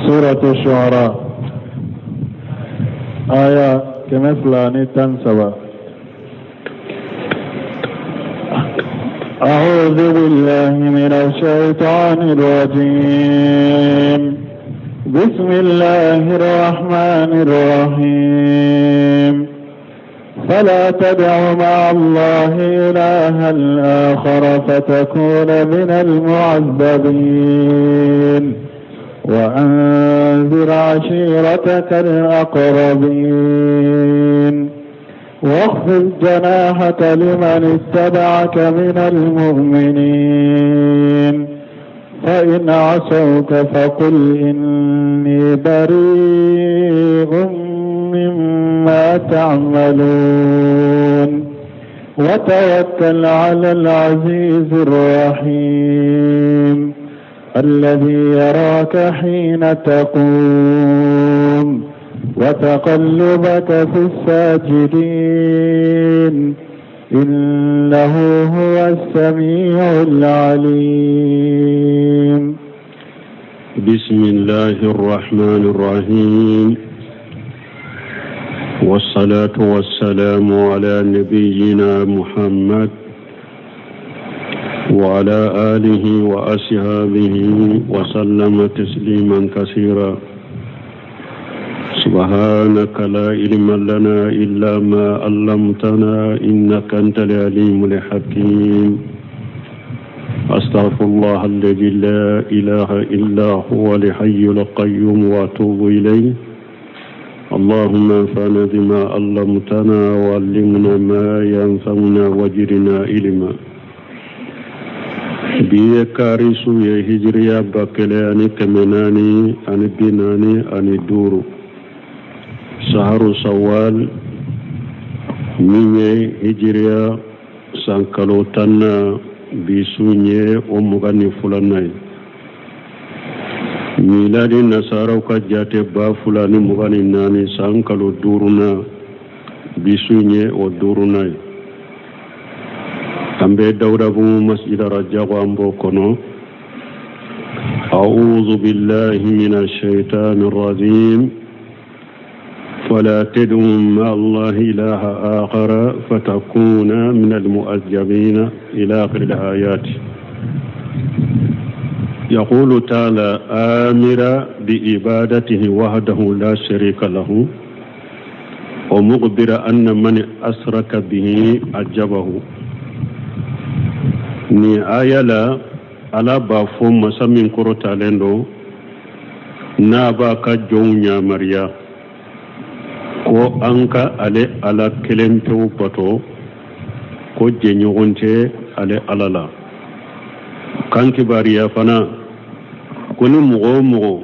سورة الشعراء آية كمثلاني تنسبة. أعوذ بالله من الشيطان الرجيم. بسم الله الرحمن الرحيم. فلا تدع مع الله إلها آخر فتكون من المعذبين. وأنذر عشيرتك الأقربين. واخفض جناحك لمن اتبعك من المؤمنين. فإن عصوك فقل إني بريء مما تعملون. وتوكل على العزيز الرحيم الذي يراك حين تقوم وتقلبك في الساجدين إنه هو السميع العليم. بسم الله الرحمن الرحيم. والصلاة والسلام على نبينا محمد وعلى آله وأصحابه وسلم تسليما كثيرا. سبحانك لا علم لنا إلا ما علمتنا إنك أنت العليم الحكيم. أستغفر الله الذي لا إله إلا هو الحي القيوم وأتوب إليه. اللهم انفعنا بما علمتنا وعلمنا ما ينفعنا وزدنا علما. biye karisu ye hijriya bakele ani kemenani ani binani ani duru saharu sawal minye hijriya sankalo tanna bisunye o mugani fulanai miladi nasara ka jate ba fulani mugani nani sankalo duruna bisunye o durunai. ambe dawda bu masjid rajago ambo kono. a'udhu billahi minash shaitanir rajim. fala tad'u ma'a allahi ilaha akhara fatakuna minal mu'azzabina ila akhir al-ayat. يقول تعالى آمرا بإبادته وحده لا شريك له ومخبر أن من أشرك به عجبه. ni ayala ala ba fo masamin korota lendo na ba ka jonya mariya ko anka ale ala kelento pato ko jenyogonte ale alala kanki bariya fana kuni mugo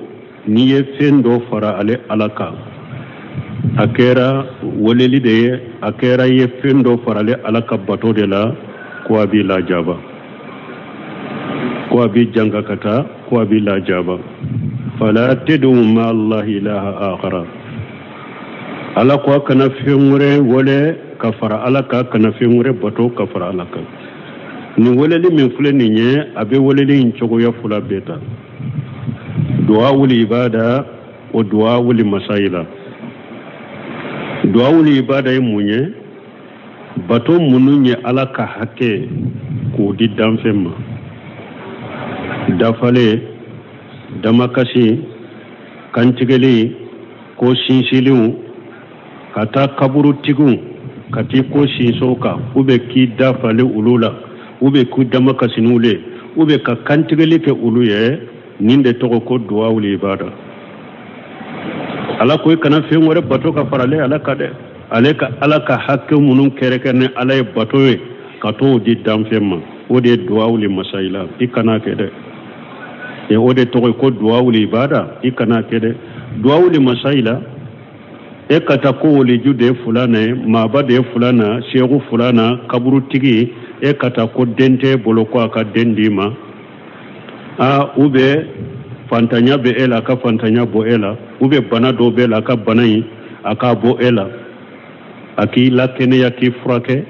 ni ye fendo fara ale alaka akera woleli de akera ye fendo fara ale alaka bato de la ko abi la jaba ko abi janga kata ko abi la jaba. fala tad'u ma Allah ilaha akhara. ala ko kana fimure wole kafara alaka kana fimure bato kafara alaka ni wole li min fulani nye abe wole li nchogo ya fula beta. du'a ul ibada o du'a ul masaila. du'a ul ibada munye bato mununye alaka hake ko di damfema dafale damakasi kantigeli ko sinsilu kata kaburu tigu kati ko sinsoka ube ki dafale ulula ube ku damakasi nule ube ka kantigeli ke uluye ninde togo ko du'a ul ibada. ala ko kana fe ngore bato ka farale ala kade aleka alaka hakke munun kerekene alay batowe kato di damfema ode du'a ul masaila ikana kede e ode to ko du'a ul ibada ikana kede du'a ul masaila e kata ko woli jude fulana mabade fulana shehu fulana kaburu tigi e kata ko dente boloko aka dendima a ube fantanya be ela ka fantanya bo ela ube bana do be la ka banai aka bo ela aki la kene ya ki frake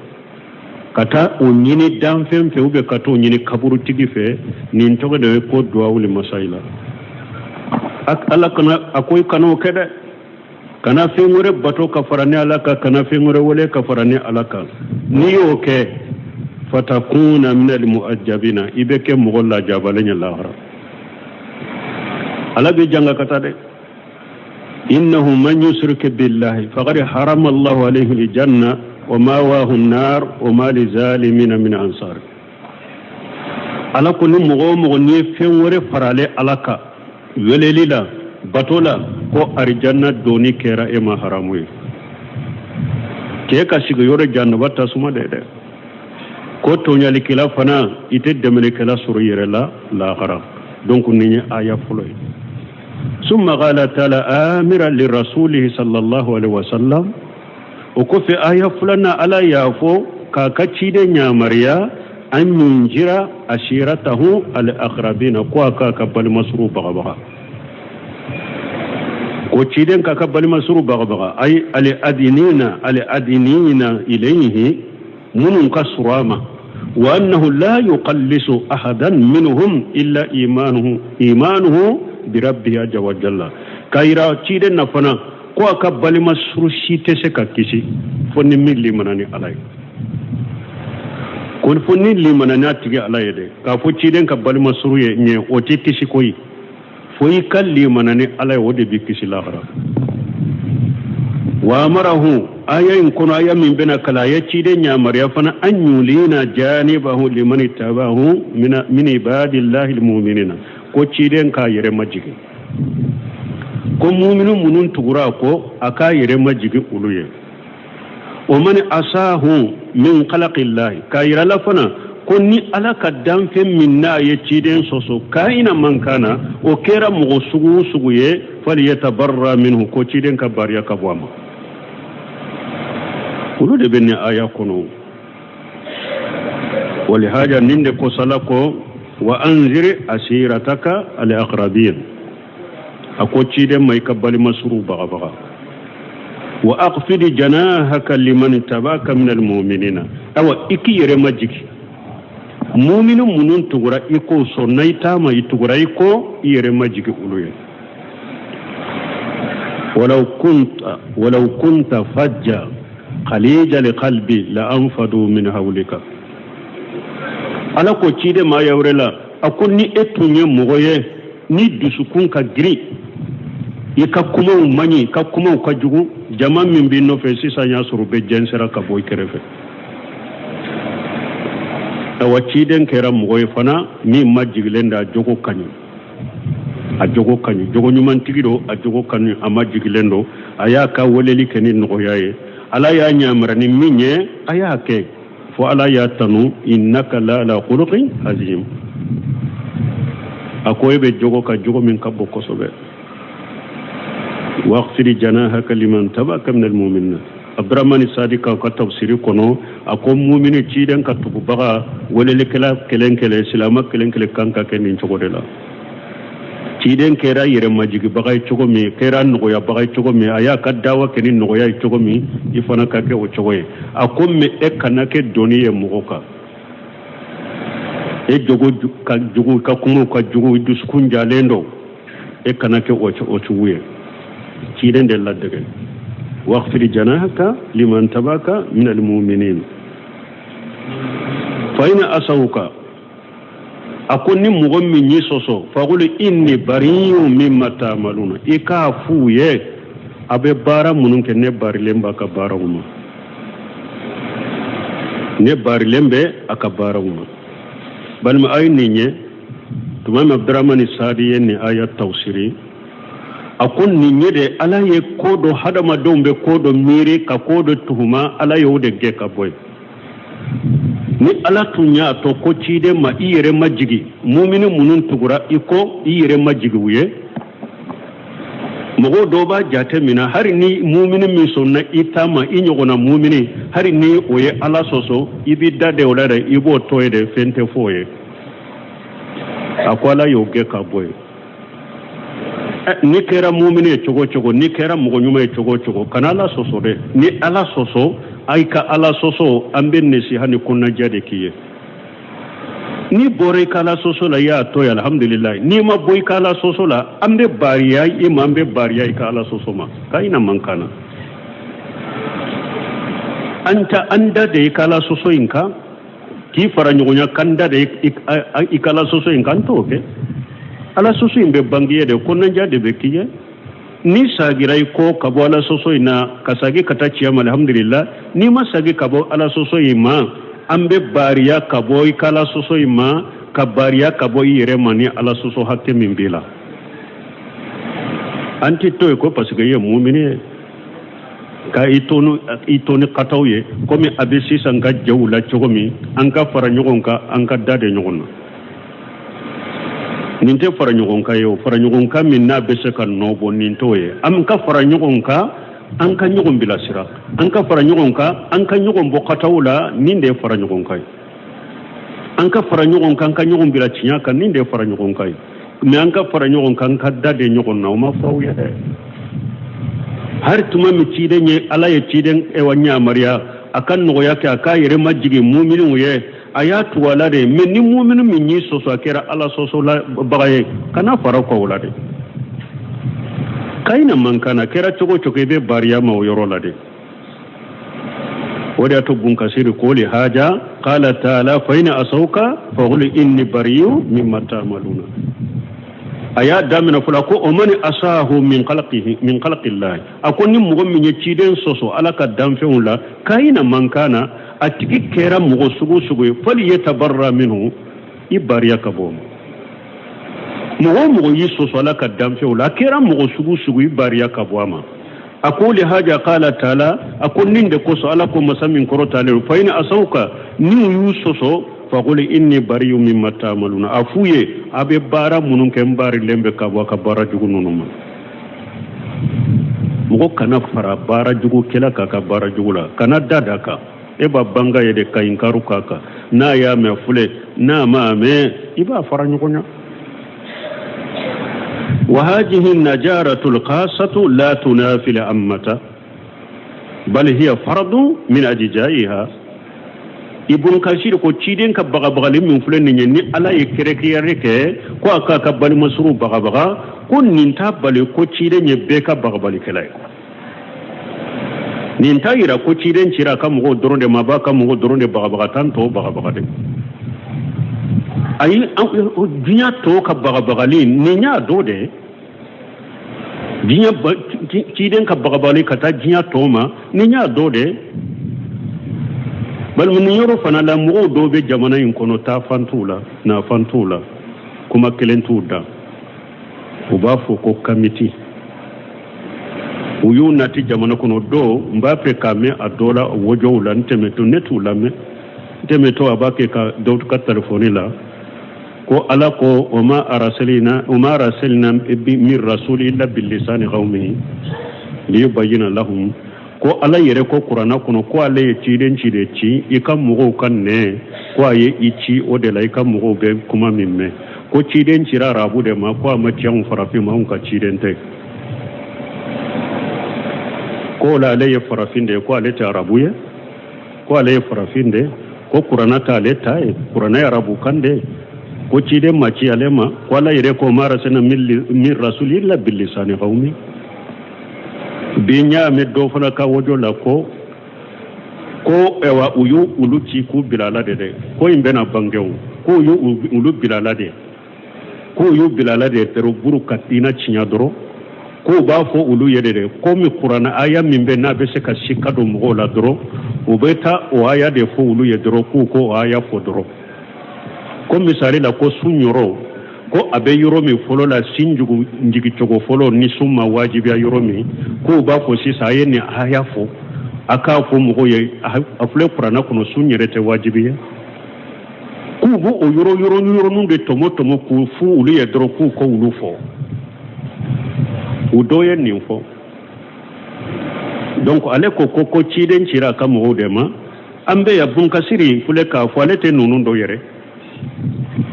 kata unyini damfem fe ube kata unyini kaburu tigi fe ni ntoke de ko du'a ul masaila ala kana akoy kano kede kana fengore bato kafarani alaka kana fengore wole kafarani alaka ni yoke fatakuna min almuajjabina ibeke mugolla jabalenya lahara ala be janga kata de innahu man yushrik billahi faqad harama Allah alayhi aljanna wa mawahu an-nar wa ma lizalimina min ansar ala ko ni mugo ni fengore farale alaka welelila batola ko arjanna doni kera e ma haramu ke ka shiga yore janna batta suma de ko to nyali kila fana ite demene kala suru yere la khara donc ni aya fulo summa qala ta'ala amira li rasulihi sallallahu alaihi wasallam o ko fi aya fulana ala yafo ka kaci de nyamariya an yunjira ashiratahu al aqrabina ko ka bal masru baga ko ciden ka bal masru baga ay al adinina ilayhi munun kasurama wa annahu la yuqallisu ahadan minhum illa imanuhu bi rabbihi azza wa jalla kaira ciden na fana ko ka bal masru shite se ka kisi fonni milli manani alay ko fonni limanani atigi alay de ka fo ciden ka bal masru ye nye o ti kisi koyi foyi kalli manani alay wode bi kisi lahara wa amarahu ayayin kono aya min bena kala ya cide nyamar ya fana an yulina janibahu liman tabahu min ibadillahi almu'minina ko ciden ka yere majigi ko mu'minun munun tugura ko aka yere majigi uluye o man asahu min khalqillahi ka yira la fana ko ni alaka danfe minna ya ciden soso kaina mankana o kera mugo sugu ye fali yatabarra minhu ko ciden ka bariya ka bwama kulu de benni aya kono wali haja ninde ko salako wa anzir asirataka al aqrabin ako ciden mai kabbali masru baga wa aqfid janahaka liman tabaka min al mu'minina awa iki yere majiki mu'minu munun tugura iko so naita ma itugura iko yere majiki uluye walau kunta fajja khalija li qalbi la anfadu min hawlika ala ko cide ma yawrela akonni etunye mogoye ni dusukun ka gri ika kuma mani ka kuma ka jugu jama min bi no fe sisa nya suru be jensera ka boy kerefe awa ciden kera mogoye fana ni majigilenda jogo kanyu a jogo kanyu jogo nyuman tigido a jogo kanyu ama jigilendo aya ka woleli kenin no yaye ala ya nyamrani minye aya ke fo ala ya tanu innaka la khuluqin azim akoy be jogo ka jogo min kabbo kosobe waqfir janahaka liman tabaka min almu'minin abdurrahman sadika ka tafsiri kono akom mu'mini ciden ka tubu baga wolele kala kelenkele islama kelenkele kanka kenin chogodela ciden kera yere majigi bagay chogomi kera nogoya bagay chogomi aya kadawa kenin nogoya chogomi ifana kake o chogoye akomme ekanake doniye mugoka e jogo ka jogo ka kumu ka jogo duskunja lendo ekanake o chuwe ciden de ladege waqfir janahaka liman tabaka min almu'minin fa ina asauka akonni mugom min yisoso faqul inni bari'un mimma ta'maluna ikafuye abe bara munun ke ne barilemba ka barawuma ne barilembe aka barawuma balma ayni nye tumam abdurrahman sadi yenni ayat tawsiri akonni nyede ala ye kodo hadama dombe kodo mire ka kodo tuhuma ala yode ge ka boy ni ala tunya to ko cide ma iyere majigi mu'minu munun tugura iko iyere majigi wuye mogo doba jate mina hari ni mu'minu mi sonna itama inyogona mu'mini hari ni oye ala soso ibi dade olare ibo toyede fente foye akwala yoge ka boy ni kera mu'mini chogo ni kera mogo nyuma chogo kanala soso de ni ala soso aika ala soso ambenne si hani kunna jade kiye ni bore kala soso la ya to ya alhamdulillah ni ma boy kala soso la ambe bariya imambe bariya kala soso ma kaina mankana anta anda de kala soso inka ki fara nyonya kanda de ikala soso inka to ke ala soso imbe bangiye de ko nanja de bekiye ni sagirai ko kabo ala soso ina kasagi katachi ya alhamdulillah ni ma sagi kabo ala soso ima ambe bariya kabo ikala soso ima kabariya kabo yere mani ala soso hakke min bila anti to ko parce que ye mu'mini ka itoni katawye komi abisi sanga jawla chogomi anka fara nyogonka anka dade nyogonna ninte fara nyogonka yo fara nyogonka min na bese kan nobo nintoye am ka fara nyogonka anka nyogon bila sira anka fara nyogonka anka nyogon bo katawla ninde fara nyogonka anka fara nyogonka anka nyogon bila chinyaka ninde fara nyogonka mi anka fara nyogonka anka dade nyogonna o ma fawya de har tuma mi ciden ye ala ye ciden e wanya mariya akan no yake aka yere majigi mu'minin ye ayatu wala de men ni mu'minin min yi soso akera ala soso la bagaye kana fara ko wala de kaina man kana kera chogo chogo be bariya ma yoro la de wada to bun kasiri ko li haja qala ta'ala fa ina asauka fa qul inni bariyu mimma ta'maluna aya damina fula ko o mani asahu min khalqillah akoni mugo min yeciden soso alaka damfeula kaina mankana atiki kera mugo sugu fali yatabarra minhu ibariya kabo mugo yi soso alaka damfeula kera mugo sugu ibariya kabo ama akuli haja qala taala akoni de ko so alako masamin korota le fa ina asauka ni yu soso faqul inni bariyu mimma ta'maluna afuye abe bara munun ken bari lembe kabo ka bara jugu nunuma mugo kana fara bara jugu kela ka bara jugula kana dada ka e babanga yede kayin karu kaka na ya me fule na ma me iba fara nyugonya wa hadhihi an-najaratu al-khassatu la tunafi al-ammata bal hiya fardu min ajjaiha ibun kashir ko ciden ka baga min fulen ni ala ye kere ko aka ka bali masru baga ko ninta bali ko ciden ye be ka baga kelay ninta ira ko ciden cira ka mo doronde mabaka mo doronde baga tanto baga de ayi dunya to ka baga lin ni nya do de dunya ciden ka baga kata dunya to ma ni nya do de bal mun yoro fana la mo do be jamana in kono ta fantula na fantula kuma kelentuda ubafo ko kamiti uyu nati jamana kono do mbape kame adola wojo la ntemeto netula me ntemeto abake ka do ka telefoni la ko ala ko uma arasalina bi min rasul illa bil lisan qawmihi li yubayyana lahum ko ala yere ko qur'ana kono ko ala ye ciden cide ci ikam mugo kan ne ko aye ici o de la ikam mugo be kuma mimme ko ciden cira rabu de ma ko amatiyan farafi ma on ka ciden te ko la le farafin de ko ale ta rabu ye ko ale farafin de ko qur'ana ta le ta e qur'ana ya rabu kan de ko ciden ma ci ale ma ko ala yere ko mara sana min rasulillah bil lisan qawmi binya me do fana ka wojo la ko ewa uyu uluchi ku bilala de ko imbe na bangewu ko uyu ulu bilala de tero buru katina chinya doro ko ba fo ulu yede de ko mi qur'ana aya mimbe na be se ka shikado mo la doro ubeta o aya de fo ulu yedoro ko aya fo doro ko misali la ko sunyoro ko abe yoromi folo la sinjugu njigi chogo folo ni summa wajibi ya yoromi ko ba ko sisa yene aya fo aka fo mo ye afle qur'ana kono sunyerete wajibi ya ku bu o yoro nunde tomo ku fu ulu ye dro ku ko ulu fo udoye ni fo donc ale ko ciden cira ka mo dema ambe ya bunkasiri fule ka fo alete nunundo yere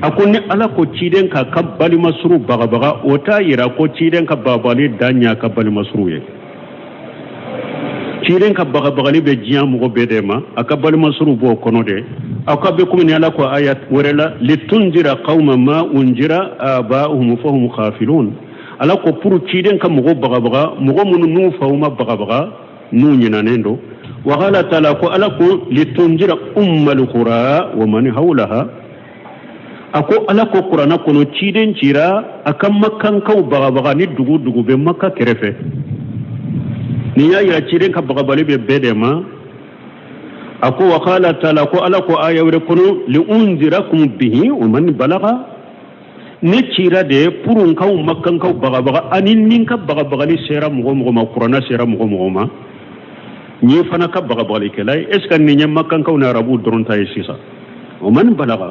akoni ala ko ciden ka kabbali masru baga ota yira ko ciden ka babali danya kabbali masru ye ciiden ka bagabagali be jiya mogo bede ma aka balima suru bo kono de aka be kumni ala ko ayat werela litunzira qauma ma unjira aba'uhum fahum khafilun ala ko pour ciiden ka mogo bagabaga mogo munu nu fauma bagabaga nu nyina nendo wa qala ta'ala ko ala ko litunzira ummal qura wa man hawlaha ako ala ko qur'ana kono ciiden cira akan makkan kau bagabaga ni dugu dugu be makka kerefe ni ya ira ciiden ka bagabali be bedema ako wa qala ta'ala ko ala ko aya wure kono li unzirakum bihi wa man balagha ne cira de purun kaw makkan kaw bagabaga anin nin ka bagabagali sera mo ma qur'ana sera mo ma ni fana ka bagabagali kelay est ce que ni nyam makkan kaw na rabu doron tay sisa wa man balagha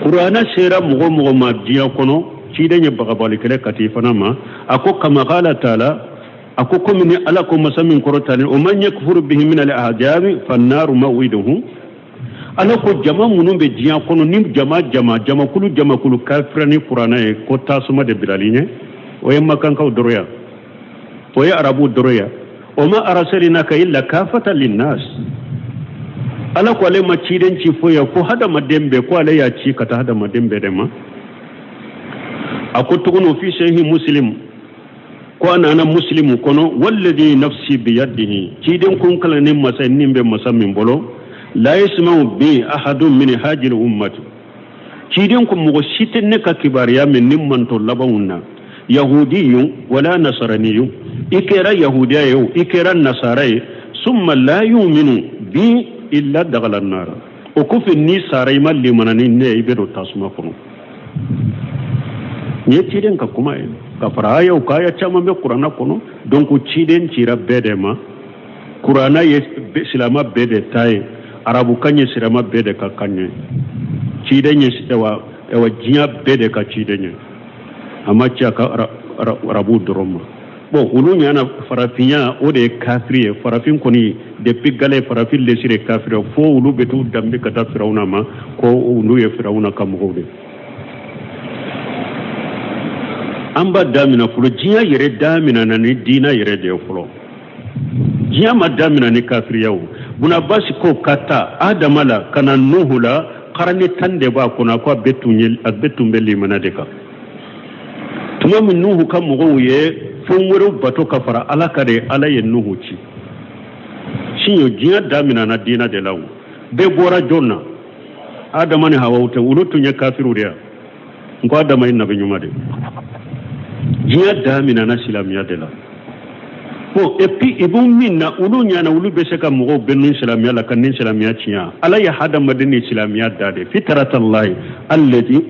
qur'ana sera mo ma diya kono ciiden ya bagabagali kelay katifana ma ako kama qala ta'ala ako komini ala ko masamin korotani o man yakfur bihi min al-ahjabi fan-naru maw'iduhu ala ko jama munun be jiya kono nim jama kulu kafirani qur'ana e ko tasuma de bilaline o yamma kan kaw doroya o ya arabu doroya o ma arsalnaka illa kafatan lin-nas ala ko le ma ciden ci foya ko hada madembe ko ala ya ci kata hada madembe de ma ako tugono fi sahih muslim ko ana muslimu kono walladhi nafsi biyadihi ciden kun kala nin masa nimbe masa min bolo la yasma'u bi ahadun min hajil ummati ciden kun mugo siten ne ka kibariya min nimman to labawunna yahudiyyu wala nasraniyyu ikera yahudiya yo ikera nasara summa la yu'minu bi illa daghala an-nar o ko fi ni sarai malli manani ne ibe do tasuma kono ni ciden ka kuma ka fara yau kaya chama be qur'ana kono donc ciden cira bedema qur'ana ye islama bede tay arabu kanye silama bede ka kanye ciden ye ewa jiya bede ka ciden amma ka arabu droma bon ulu nyana farafinya o de kafiriye farafin koni depuis gale farafin lesire kafire fo ulu betu dambe kata firauna ma ko ulu ye firauna kam gode amba damina fulo jiya yere damina na ni dina yere de fulo jiya ma damina ni kafiriyawo buna basi ko kata adamala kana nuhula qarani tande ba kuna ko betu mbeli manadeka tuma min nuhu kam mo ye fonworo bato kafara alakade alaye nuhu ci shinyo jiya damina na dina de lawo be bora jonna adama ne hawawte ulutu nya kafiru de ko adama inna be nyuma de jiya damina na silamiya de la bon et puis ibun minna ulu nyana ulu be se ka mo benu silamiya la kan silamiya ciya ala ya hada madini silamiya dade fitratallahi alladhi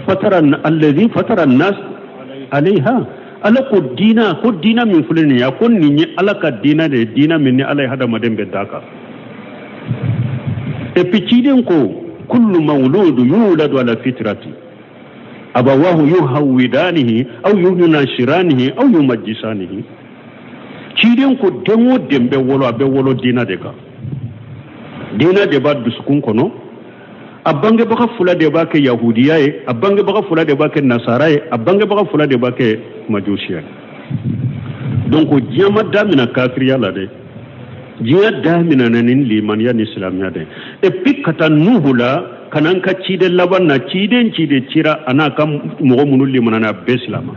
fatara an-nas alaiha ala ko dina min fulani ya kon ni ala ka dina de dina min ni ala ya hada madembe daka et puis ciden ko kullu mawludu yuladu ala fitrati abawahu yuhawidanihi aw yunashiranihi aw yumajjisanihi ciden ko demo dembe wolo abe wolo dina de ka dina de ba dusukun kono abange baka fula de ba ke yahudiya e abange baka fula de ba ke nasara e abange baka fula de ba ke majusiya donc jama damina kafiriya la de jiya damina nanin limaniya ni islamiya de et puis kata nuhula kanan ka cide laban na cide cira ana kam mogo munul limanana beslama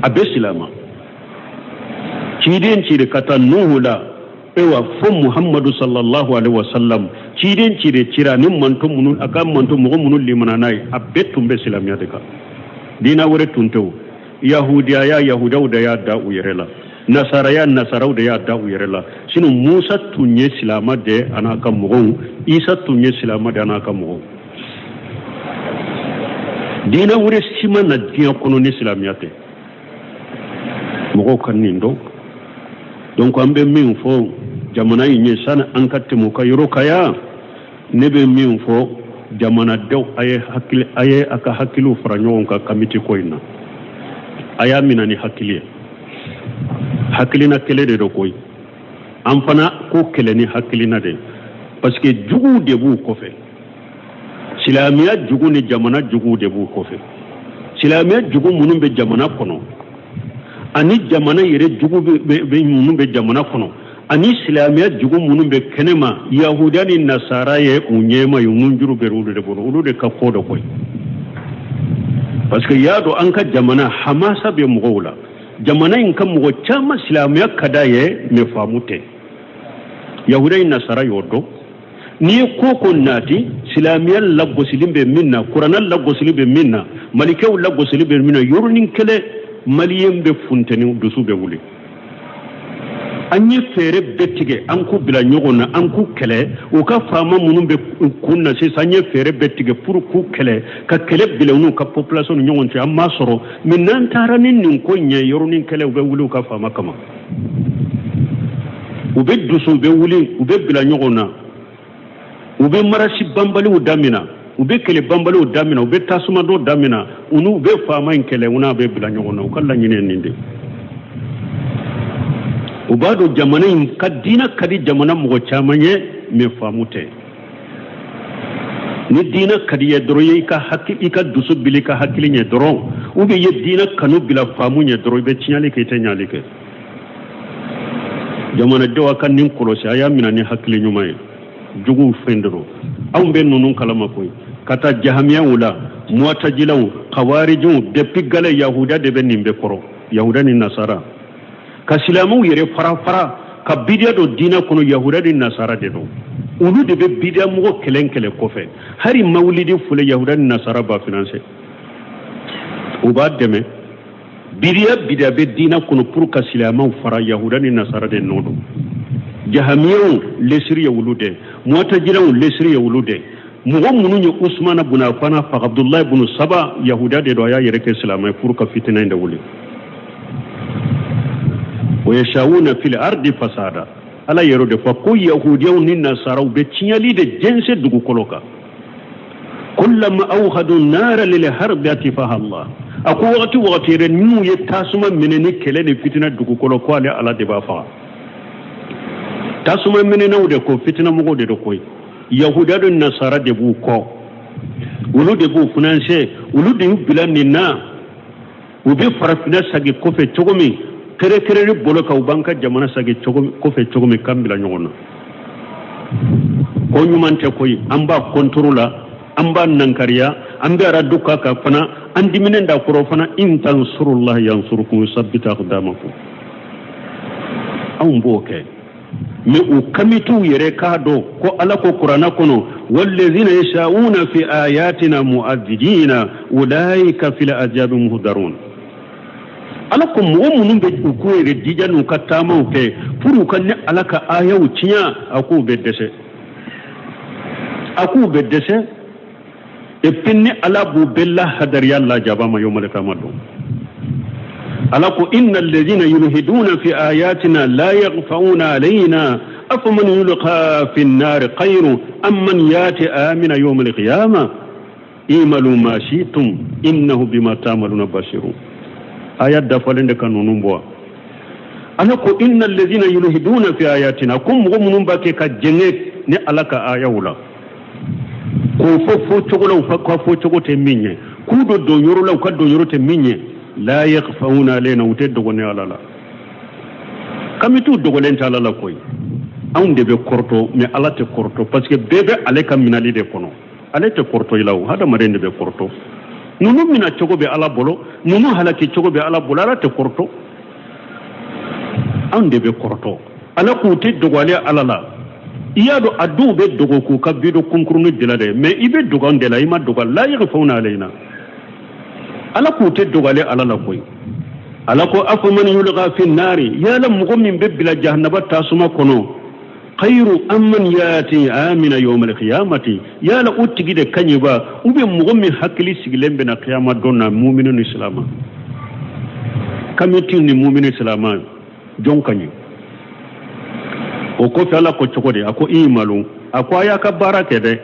abeslama cide kata nuhula ewa fo muhammadu sallallahu alaihi wasallam cide cira nim manto munul akam manto mogo munul limanana abetum beslamiya de ka dina wore tuntew yahudiya ya da ya da uyerela nasara da ya da uyerela sinu musa tunye silama de anaka mugon isa tunye silama de anaka mugon dina wure sima na diya kono ni silamiyate mugo kanindo donc ambe min fo jamana yinye sana ankatte mu kayro kaya nebe min fo jamana dew aye aka hakilu faranyon ka kamiti koina aya minani hakilina kele de koy am fana ko kele ni hakilina de parce que jugu de bu ko fe silamiya jugu ni jamana jugu de bu ko fe silamiya jugu munum be jamana kono ani jamana yere jugu be munun be jamana kono ani islamiya jugu munun be kenema yahudiya ni nasara ye unyema yunun juru be rudu de bono ulu de ka fodo koy parce que yado an ka jamana hamasa be mugawla jamana in kan mugo chama islamiya kada ye me famute yahudiya ni nasara yodo ni ko nati islamiya laggo silimbe minna qur'an laggo silimbe minna malikew laggo silimbe minna yornin kele maliyem be funteni dusu be wuli anyi fere betige an ku bila nyogona an ku kele o ka fama munun be kunna se sanye fere betige pour ku kele ka kele bila nu ka population nyogon ci amma soro min nan taranin nin ko nye yornin kele be wuli ka fama kama o be dusu be wuli o be bila nyogona o be marasi bambali o damina o be kele bambali o damina o be tasuma do damina unu be fama en kele una be bila nyogona o kala nyine ninde o bado jamana in kadina kadi jamana mo chamanye me famute ni dina kadi ye doro ye ka hakki ika dusu bilika hakili nye doro o be ye dina kanu bila famu nye doro be tinyali ke tenyali ke jamana do kan nin kolosi aya mina ni hakili nyumay jugu fendro aw be nunun kalama koy kata jahamiya wala mu'tajilaw khawarijun depuis gale yahuda de be nimbe koro yahuda ni nasara ka silamu yere fara ka bidia do dina kono yahuda ni nasara de do ulu de be bidia mo kelen kofe hari mawlidi fule yahuda ni nasara ba financer o ba deme bidia be dina kono pour ka silamu fara yahuda ni nasara de nodo jahamiya lesri ya wulude mu'tajilaw lesri ya wulude mugo mununye Usman ibn Affan fa Abdullah ibn Saba yahuda de do ya yere ke islamay pour ka fitina inde wuli wa yashawuna fil ardi fasada ala yero de fa ko yahudiyaw ni nasara be tinyali de jense dugu koloka kullama awhadu an-nar lil harbi atifaha Allah ako waqti ren ñu ye tasuma menene kele de fitina dugu koloko ala de ba fa tasuma menene de ko fitina mo de koy yahuda do nasara de bu ko wulu de bu financer wulu de bilani na ubi farafina sagi ko fe chogomi kere ni bolo ka banka jamana sagi chogomi ko fe chogomi kambila nyona ko nyumante koy amba controla amba nankariya amba raduka ka fana andi minenda koro fana in tansurullah yansurukum sabbita aqdamakum amboke me o kamitu yere kado ko ala ko qur'ana kono wallazina yasha'una fi ayatina mu'addidina ulaika fil ajabi muhdarun ala ko mo munun be ko yere dijanu katama ke furu kan ne alaka ayawu cinya aku be dese e pinni ala bu billah hadar yalla jabama yawmal qiyamah alako innal ladhina yulhiduna fi ayatina la yaghfauna alaina afaman yulqa fi an-nar khayru amman yati amina yawm al-qiyamah imalu ma shi'tum innahu bima ta'maluna basirun ayat da falende kanunun bo alako innal ladhina yulhiduna fi ayatina kum mu'minun bake ka jenge ne alaka ayawula ko fofo chogolo fa fo chogote minye kudo do yoro law ka do yoro te minye la yakhfauna alaina wuteddo gone alala kamitu dogolen ta alala koy awde be korto me alate korto parce que bebe ale kam minali de kono alete korto ilaw hada marende be korto nunu mina chogo be ala bolo nunu halaki chogo be ala bolo alate korto awde be korto ala ko teddo gole alala iyado adu be dogo ko kabido kunkurunu dilade mais ibe dogon de la ima dogal la yakhfauna alaina ala ko te dogale ala la koy ala ko afaman yulqa fi an-nari ya lam mu'min bila jahannaba tasuma kono khayru amman yati amina yawm al-qiyamati ya la utigide kanyiba ube mu'min hakili sigilembe na qiyamah donna mu'minun islama kamiti ni mu'minun islama jonkanyi o ko tala ko chokode ako imalu ako ayaka barakede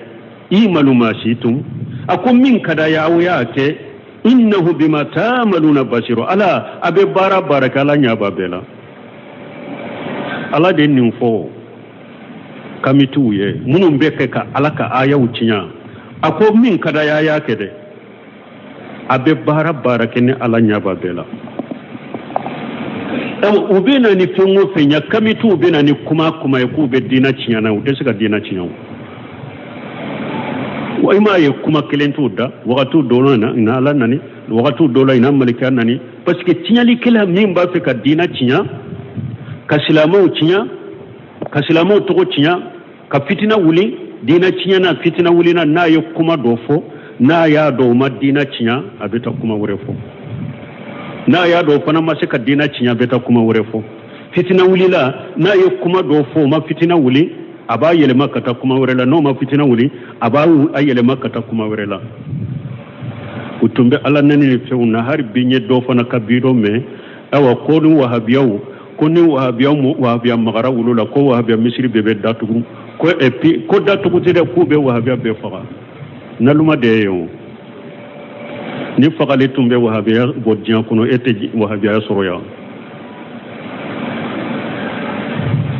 imalu mashitum ako min kada yawo yake innahu bima ta'maluna basiru ala abe barakala nya babela ala de ninfo kamitu ye munun beke ka alaka aya ucinya ako min kada ya kede abe barakene ala nya babela ubena ni fengo fenya kamitu ubena ni kuma yakube dina chinyana utesika dina chinyana wa ima ye kuma kelentu da wakatu dolo na ala nani wakatu dolo ina malika nani parce que chinyali kila mimba fe ka dina chinya ka silamo chinya ka silamo to chinya ka fitina wuli dina chinya na fitina wuli na ye kuma dofo na ya do madina chinya abita kuma wurefo na ya do fana masu ka dina cinya beta kuma wurefo fitina wulila na ya kuma do fo ma fitina wuli aba yele makata kuma wurela no ma fitina wuli aba ayele makata kuma wurela utumbe ala nani ne feuna har binye do fana kabiro me awa ko ni wahabiyaw ko ni wahabiya magara wulula ko wahabiya misri bebe datu ko epi ko datu ko tede ko be wahabiya be faga naluma de yo ni fakale tumbe wahabiya bodjan kono ete wahabiya soroya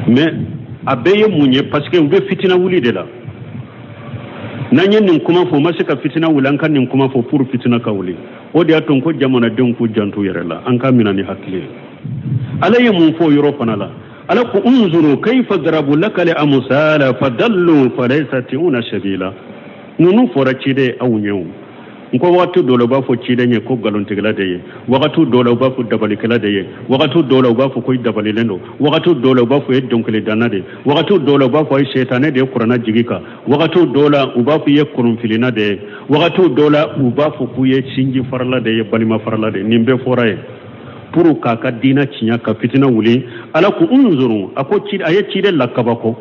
mais abeye munye parce que ube fitina wuli de la nanye nin kuma fo masika fitina wulan kan nin kuma fo pour fitina ka wuli o de aton ko jamana den ku jantu yerela an ka minani hakle alaye mun fo yoro fanala ala ku unzuru kayfa darabu laka li amsala fadallu falaysa tiuna sabila nunu fora chide awnyew ko wakatu dole ba fo cide nye ko galon tigla de wakatu dole ba fo dabali kala de wakatu dole ba fo koy dabali lendo wakatu dole ba fo donkele danade wakatu dole ba fo shaytané de qur'ana jigika wakatu dole ba fo ye kurun filina de wakatu dole ba fo ku ye sinji farla de balima farla de nimbe foraye puru kaka dina cinya ka fitina wuli ala ku unzuru ako cide aye cide lakabako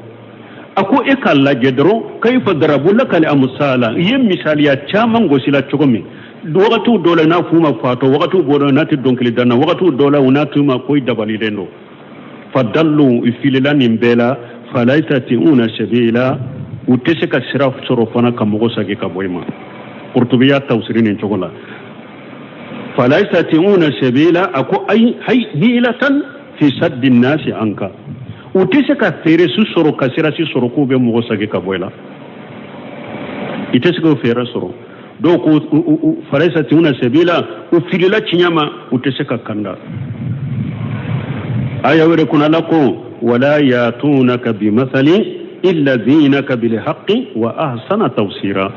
ako ekalla jedro kayfa darabu laka li amsala yem misaliya chaman gosila chogomi wakatu dola na fuma fato wakatu bodo na ti donkili dana wakatu dola unatu ma koy dabali lendo fadallu ifilani mbela falaita tiuna sabila uteseka siraf sorofana kamogo sage kaboyma qurtubiya tawsirin chogola falaita tiuna sabila ako ay hay hilatan fi saddi nasi anka utese ka fere su soro kasira si soro ko be mo sage ka boyla itese ko fere soro do ko faresa tiuna sabila u filila chinyama utese ka kanda aya were kuna lako wala yatunaka bi mathali illa dinaka bil haqqi wa ahsana tawsira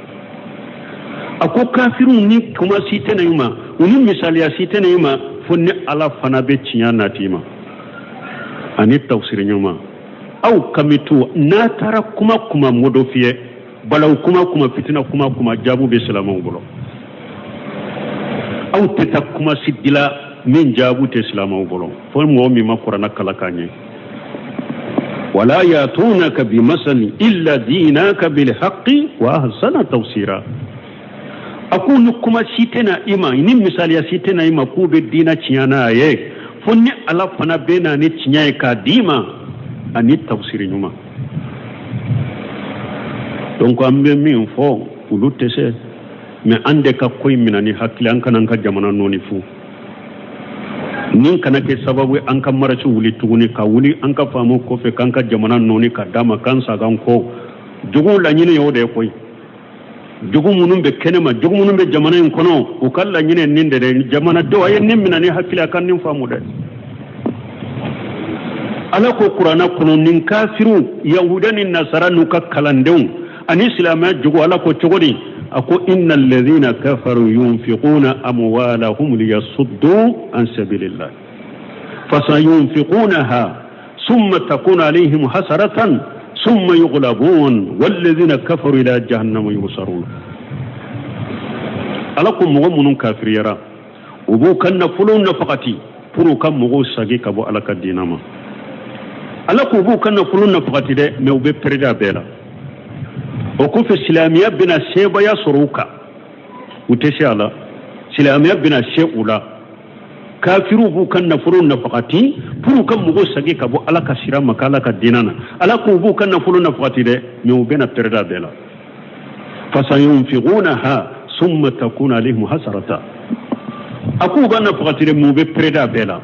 ako kafirun ni kuma sitena yuma uni misali ya sitena yuma funni ala fana be chinyana tima ani tawsir nyuma au kamitu na tara kuma modofiye balaw kuma fitina kuma jabu be salamu bolo au teta kuma sidila min jabu te salamu bolo fo mo mi makura kala kanye wala yatunaka bi masal illa dinaka bil haqqi wa ahsana tawsira akunu kuma sitena ima ni misali ya sitena ima ku be dina ciyana ye fonni ala fana bena ni cinya ka dima ani tafsiri nyuma donc ambe min fo ulutese me ande ka koy minani hakli an kanan ka jamana noni fu nin kana ke sababu an ka maraci wuli tuguni ka wuli an ka famu ko fe kan ka jamana noni ka dama kan sagan ko jugu la nyine yo de koy jugu munum be kenema jugu munum be jamana en kono o kala nyine ninde de jamana do ay nim minani hakli kan nim famu de ala ko qur'ana kono nin kafiru yahudani nasara nuka kalandew an islama jugu ala ko chogodi ako innal ladhina kafaru yunfiquna amwalahum liyasuddu an sabilillah fasayunfiqunaha thumma takunu alayhim hasaratan thumma yughlabun walladhina kafaru ila jahannam yusarun alakum mu'minun kafiriyara ubu kanna fulun nafaqati puru kam mugo sagi kabo alaka dinama alaku ubu kanna fulun nafaqati de me ube perda bela وكوف السلامية بنا سيبا يا سروكا وتشالا سلامية بنا سيبولا كافروا بو كان نفرون نفقاتي فرو كان مغو ساقي كابو ألا كسيرا مكالا كدينانا ألا كوبو كان نفرون نفقاتي دي ميو بنا تردا بلا فسينفقونها ثم تكون عليهم حسرة أكو بنا نفقاتي دي ميو بنا بلا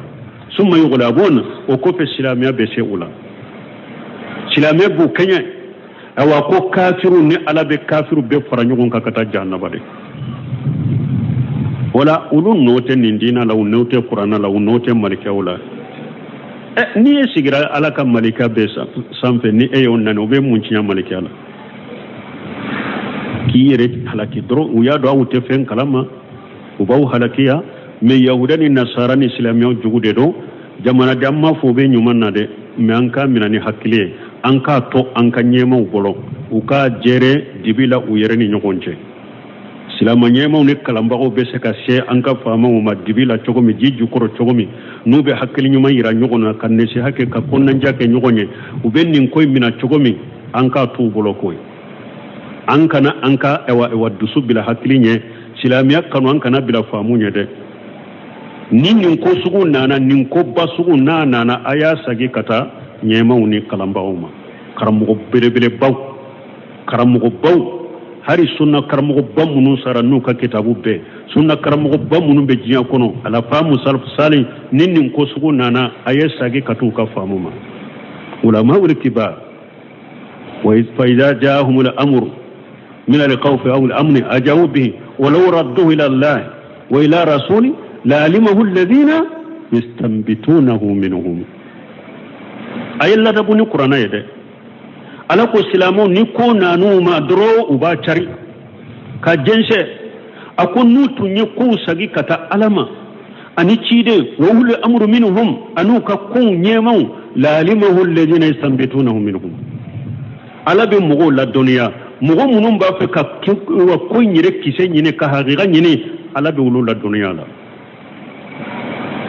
ثم يغلبون وكوف السلامية بسيبولا سلامية بو كنيا awa ko kafiru ni ala be kafiru be faranyogon ka kata jahannaba de wala ulun note ni dina la unote qur'ana la unote malika wala ni e sigira ala ka malika be sanfɛ ni e y'o nani o bɛ mun tiɲɛ malika la k'i yɛrɛ halaki dɔrɔn u y'a dɔn aw tɛ fɛn kalama u b'aw halakiya mais yahuda ni nasara ni silamɛw jugu de don jamanaden an m'a fɔ u bɛ ɲuman na dɛ mais an k'a minɛ ni hakili ye an k'a to an ka ɲɛmaw bolo u k'a jɛrɛ dibi la u yɛrɛ ni ɲɔgɔn cɛ silama ɲɛmaw ni kalanbagaw bɛ se ka se an ka faamaw ma dibi la cogo min ji jukɔrɔ cogo min n'u bɛ hakili ɲuman yira ɲɔgɔn na ka nasiha kɛ ka kɔnɔnadiya kɛ ɲɔgɔn ye u bɛ nin ko in minɛ cogo min an k'a t'u bolo ko ye an kana an ka ewa dusu bila hakili ɲɛ silamɛya kanu an kana bila faamu ɲɛ dɛ ni nin ko sugu nana nin ko ba sugu n'a nana a y'a sagi ka taa ɲɛmaw ni kalanbagaw ma karamɔgɔ belebelebaw hari sunna karamɔgɔba minnu sara n'u ka kitabu bɛɛ sunna karamɔgɔba minnu bɛ diɲɛ kɔnɔ ala faamu sali ni nin ko sugu nana a ye sagi ka t'u ka faamu ma ulama'ul kibar wa idha ja'ahumul amru min al-khawfi aw al-amni ajabu bihi ولو ردوه إلى الله وإلى رسوله لعلمه الذين يستنبتونه منهم أي الله دبني قرآن يده ala ko silamɛw ni ko nanu ma dɔrɔn u b'a cari ka jɛnsɛ a ko n'u tun ye kow sagi ka taa ala ma ani ciden wa wuli amru minhum an'u ka kow ɲɛmaw la'alimahu alladhina yastanbitunahu minhum ala bɛ mɔgɔw ladɔnniya mɔgɔ minnu b'a fɛ ka ko in yɛrɛ kisɛ ɲini ka hakika ɲini ala bɛ olu ladɔnniya la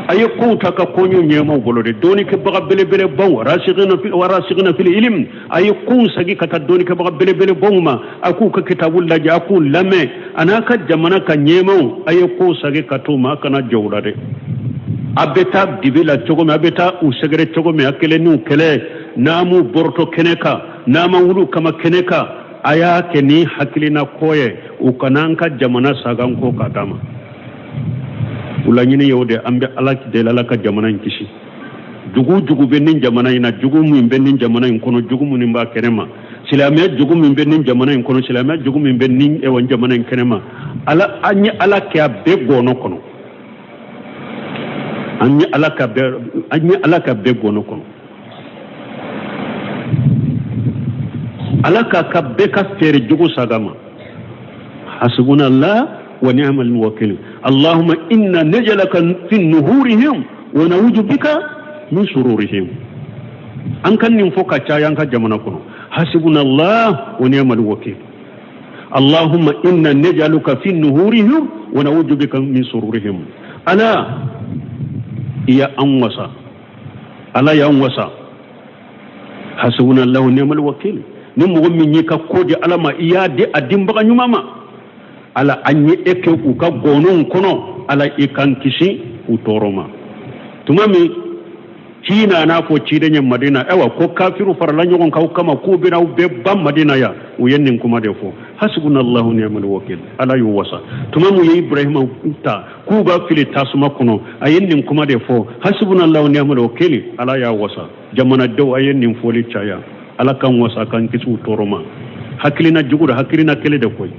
a ye kow ta ka koɲɛw ɲɛmaw bolo de dɔɔnikɛbaga belebelebaw warasigina fil ilim a ye kow sagi ka taa dɔɔnikɛbaga belebelebaw ma a k'u ka kitabu lajɛ a k'u lamɛn a n'a ka jamana ka ɲɛmaw a ye kow sagi ka t'u ma a kana jɔ u la dɛ a bɛ taa dibi la cogo min a bɛ taa u sɛgɛrɛ cogo min a kɛlen n'u kɛlɛ n'a m'u bɔrɔtɔ kɛnɛ kan n'a ma wuli kama kɛnɛ kan a y'a kɛ ni hakilina ko ye u kana an ka jamana sagan ko k'a d'a ma ulaɲini y'o de an bɛ ala deli ala ka jamana in kisi jugu bɛ nin jamana in na jugu min bɛ nin jamana in kɔnɔ jugu minnu b'a kɛnɛ ma silamɛya jugu min bɛ nin jamana in kɔnɔ silamɛya jugu min bɛ nin jamana in kɛnɛ ma an ye ala kɛ a bɛɛ gɔnɔ kɔnɔ an ye ala ka bɛɛ gɔnɔ kɔnɔ ala ka bɛɛ ka fɛɛrɛ jugu saga ma hasbunallah wa ni'mal wakil اللهم إنا نجلك في نهورهم ونعوذ بك من شرورهم أن كان نفوك تشايا أنك جمناكم حسبنا الله ونعم الوكيل اللهم إنا نجلك في نهورهم ونعوذ بك من شرورهم ألا يا أنوسا ألا يا أنوسا حسبنا الله ونعم الوكيل نمو من يكا كودي ألا ما إيادي أدين بغا نماما ala an ye eke u ka gɔnɔw kɔnɔ ala i kan kisi u tɔɔrɔ ma tuma min hina n'a fɔ ciden ye madina ewa ko kafiru farala ɲɔgɔn kan kama k'u bɛna u bɛɛ ban madina ya u ye nin kuma de fɔ hasbunallahu ni'mal wakil ala y'u wasa tuma min ye ibrahima ta k'u b'a fili tasuma kɔnɔ a ye nin kuma de fɔ hasbunallahu ni'mal wakil ala y'a wasa jamanadenw a ye nin fɔli caya ala kan wasa kan kisi u tɔɔrɔ ma hakilina jugu da hakilina kelen de koyi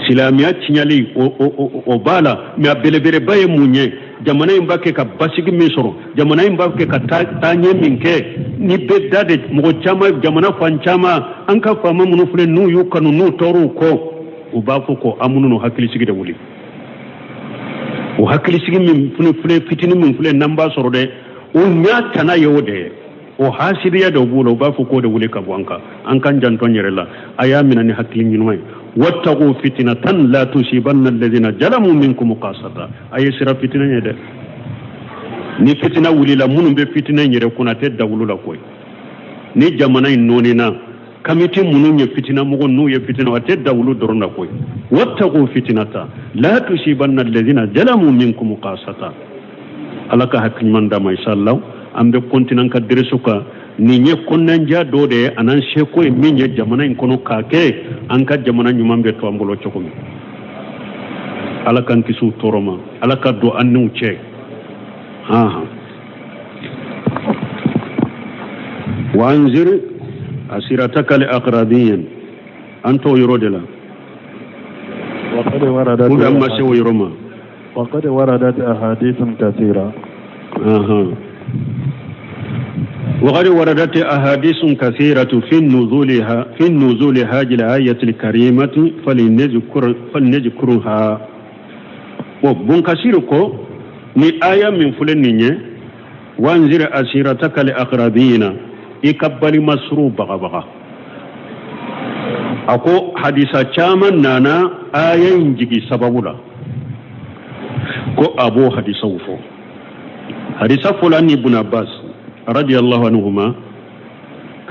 silamɛya tiɲɛli o b'a la mais a belebeleba ye mun ye jamana in b'a kɛ ka basigi min sɔrɔ jamana in b'a kɛ ka taaɲɛ min kɛ ni bɛ da de mɔgɔ caman jamana fan caman an ka faama minnu filɛ n'u y'u kanu n'u tɔɔrɔw kɔ u b'a fɔ ko an minnu hakilisigi de wuli o hakilisigi min filɛ fitinin min filɛ n'an b'a sɔrɔ dɛ o ɲa tana ye o de ye o hasidiya dɔ b'o la u b'a fɔ k'o de wuli ka bɔ an kan janto n yɛrɛ la a y'a minɛ ni hakili ɲuman ye wattaqu fitnatan la tusibanna alladhina jalamu minkum qasata ayi sira fitina ye dɛ ni fitina wulila minnu bɛ fitina in yɛrɛ kunna a tɛ dawulu la koyi ni jamana in nɔɔnina kamiti minnu ye fitina mɔgɔ n'u ye fitina a tɛ dawulu dɔrɔn la koyi wattaqu fitnatan la tusibanna alladhina jalamu minkum qasata ala ka hakili ɲuman d'a ma inshallah an bɛ continuer ka deresu kan nin ye kɔnɔnadiya dɔ de ye a n'an seko ye min ye jamana in kɔnɔ k'a kɛ an ka jamana ɲuman bɛ to an bolo cogo min ala k'an kisi u tɔɔrɔ ma ala ka don an n'u cɛ وأنذر عشيرتك الأقربين أنت يرودلا وقد وردت أحاديث كثيرة وقد وردت أحاديث كثيرة في النزول هذه الآية الكريمة فلنذكرها وبنكسركو ni aya min fulen ninye wanzir asirataka li aqrabina ikabbali masru baga ako hadisa chaman nana ayan jigi sababula ko abu hadisa ufo hadisa fulani ibn abbas radiyallahu anhuma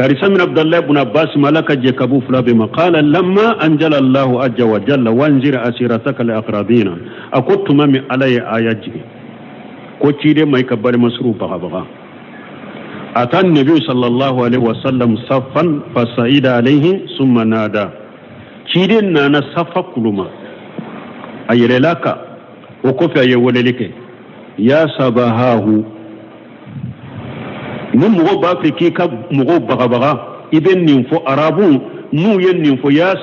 karisa min abdullah ibn abbas malaka jakabu fula bima qala lamma anjala allah azza wa jalla wanzir asirataka li aqrabina akutuma mi alay ayaji ko cide mai kabbali masru baga atan nabi sallallahu alaihi wasallam saffan fasaida alaihi summa nada cide nana safa kuluma ayelaka o ko fa yewolelike ya sabahahu mun mugo ba fi ki ka mugo baga iben nin fo arabu nu yen nin fo ya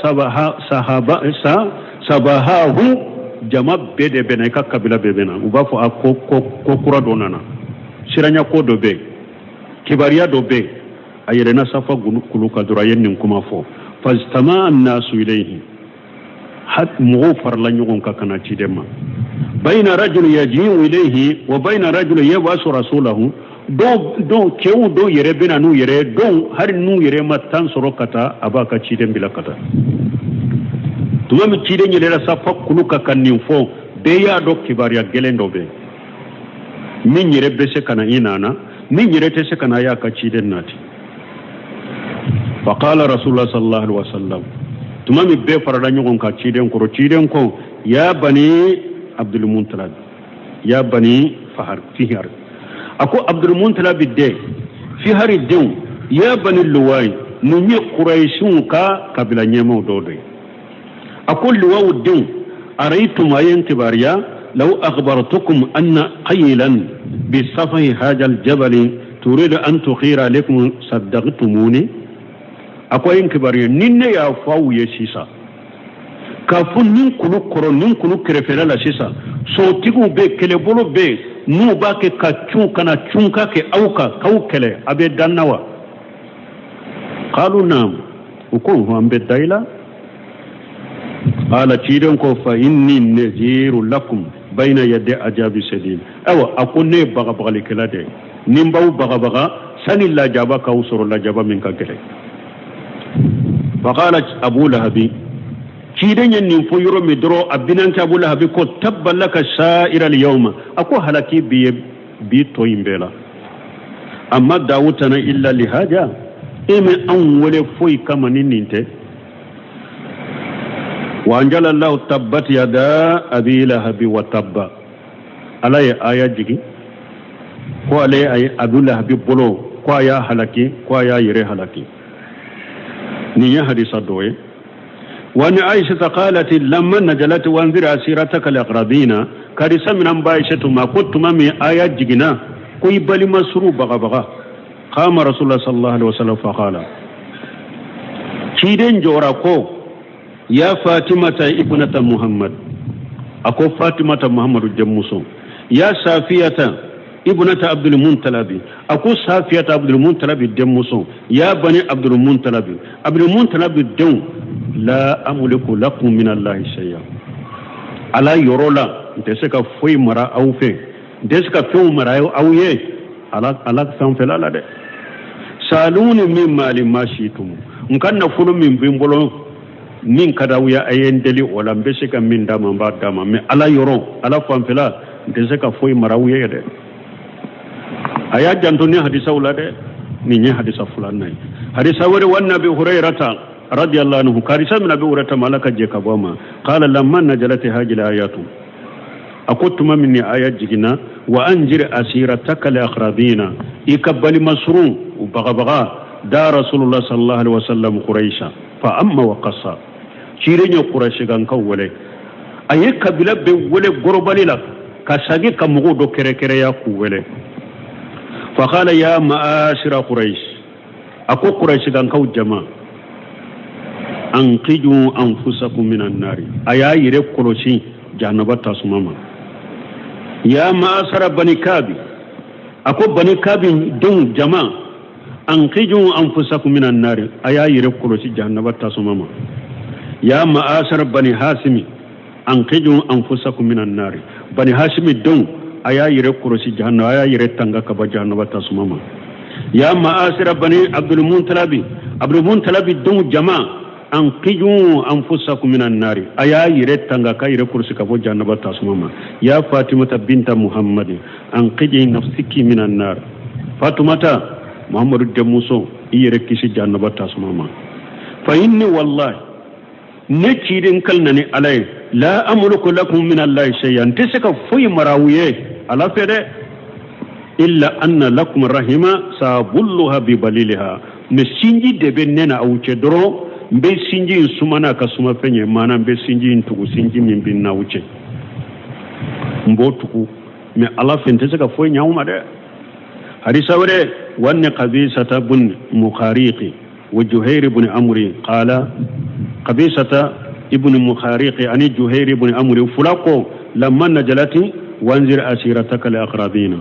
sabahahu jama bede bena ka kabila bebena uba fo ko kura donana siranya ko do be kibariya do be ayere na safa kulu ka dura yen kuma fo fastama an-nasu ilayhi hat mu farla nyugon ka kana cidema bayna rajul yaji'u ilayhi wa bayna rajul yabasu rasulahu do kewu do yere bena nu yere do har nu yere matan sorokata abaka cidem bila kata tuma mi cide nyele la safa kulu ka kanin fo be ya do kibariya gelendo be min yere be se kana inana min yere te se kana ya ka cide nati fa qala rasulullah sallallahu alaihi wasallam tuma mi be farada nyugon ka cide ko ya bani abdul muntalab ya bani fihar ako abdul muntalab de fihar de ya bani luwai nunye quraishun ka kabila nyemo dodo أقول وودين أريتم أين كباريا لو أخبرتكم أن قيلا بصفه هذا الجبل تريد أن تخير عليكم صدقتموني أقول أين كباريا نين يا فاو يسيسا كافون نين كلو كرو نين كلو كرفلا لسيسا صوتيكو بي كلبولو بي نو باكي كاتشون كنا تشونكا كي أوكا كاو كلي أبي دانوا قالوا نعم وكون هو أمبي دايلا قال تيرنكو فإني نذير لكم بين يدي أجاب سدين أقول ني بغا لكلا دي نمبو بغا سن الله جابا كوسر الله جابا منك كلا فقال أبو لهب تيرن ينفو يرو مدرو أبنانك أبو لهب كو تب لك سائر اليوم أكو هلكي بي توين بلا أما داوتنا إلا لهذا إمن أول فوي كما ننتي وأنزل الله تبت يدا أبي لهب وتب على آية جيكي كو على أبي لهب بلو كو يا هلكي كو يا يري هلكي نيا حديث دوي وأن عائشة قالت لما نزلت وانذر أسيرتك الأقربين كارثة من عائشة ما كنت مامي آية جيكنا كوي بالي مسروب بغا قام رسول الله صلى الله عليه وسلم فقال كيدين جوراكو يا فاطمة ابنة محمد أكو فاطمة محمد الجموسو يا صافية ابنة عبد المنطلب أكو صافية عبد المنطلب الجموسو يا بني عبد المنطلب الدون لا أملك لكم من الله شيئا على يرولا دسك فوي مرا أو في دسك فوي مرا أو يه على سانفلا لا ده سالوني من مال ما شئتم نكان نفعل من بيمبولون min kada wuya ayen deli wala mbese ka min dama mba dama me ala yoro ala famfela ndese ka foy marawuye de aya janto ni hadisa wala de ni nya hadisa fulan nay hadisa wore wan nabi hurairata radiyallahu anhu karisa min nabi hurairata malaka je ka boma qala lamma najalat hajil ayatu akutuma min ayat jigina wa anjir asirataka li aqrabina ikabali masrun baga da rasulullah sallallahu alaihi wasallam quraisha fa amma wa qassa cirenyo quraishi gan kawwale ayi kabila be wole gorbalila kasagi kamugo do kere ya kuwele fa qala ya ma'ashira quraish ako quraishi gan kaw jama anqiju anfusakum minan nari aya yire koloshi jahannaba tasumama ya ma'ashara bani kabi ako bani kabi dun jama أنقذوا أنفسكم من النار أيا يركلوا في جهنم تاسمما يا معاشر بني هاشم أنقذوا أنفسكم من النار بني هاشم دون أيا يركلوا في جهنم أيا يرتنغا كبا جهنم تاسمما يا معاشر بني عبد المنتلب دون جماعة أنقذوا أنفسكم من النار أيا يرتنغا كا يركلوا في كبا جهنم تاسمما يا فاطمة بنت محمد أنقذي نفسك من النار فاطمة محمد دموسو يركيسي جهنم تاسمما فإني والله نكيرين كلنني عليه لا أملك لكم من الله شيئا تسك في مراويه على فده إلا أن لكم رحمة سابلها ببليلها نسينجي دبننا أو تدرو بسينجي سمانا كسما فني مانا بسينجي انتو سينجي من بينا وجه مبوتكو من الله فين تسك في نيوم ده حديث وده وأن قبيصة بن مخاريقي وجهير بن أمري قال قبيصة ابن مخاريقي أني جهير بن أمري فلاقو لما نجلتي وانزل أسيرتك الأقربين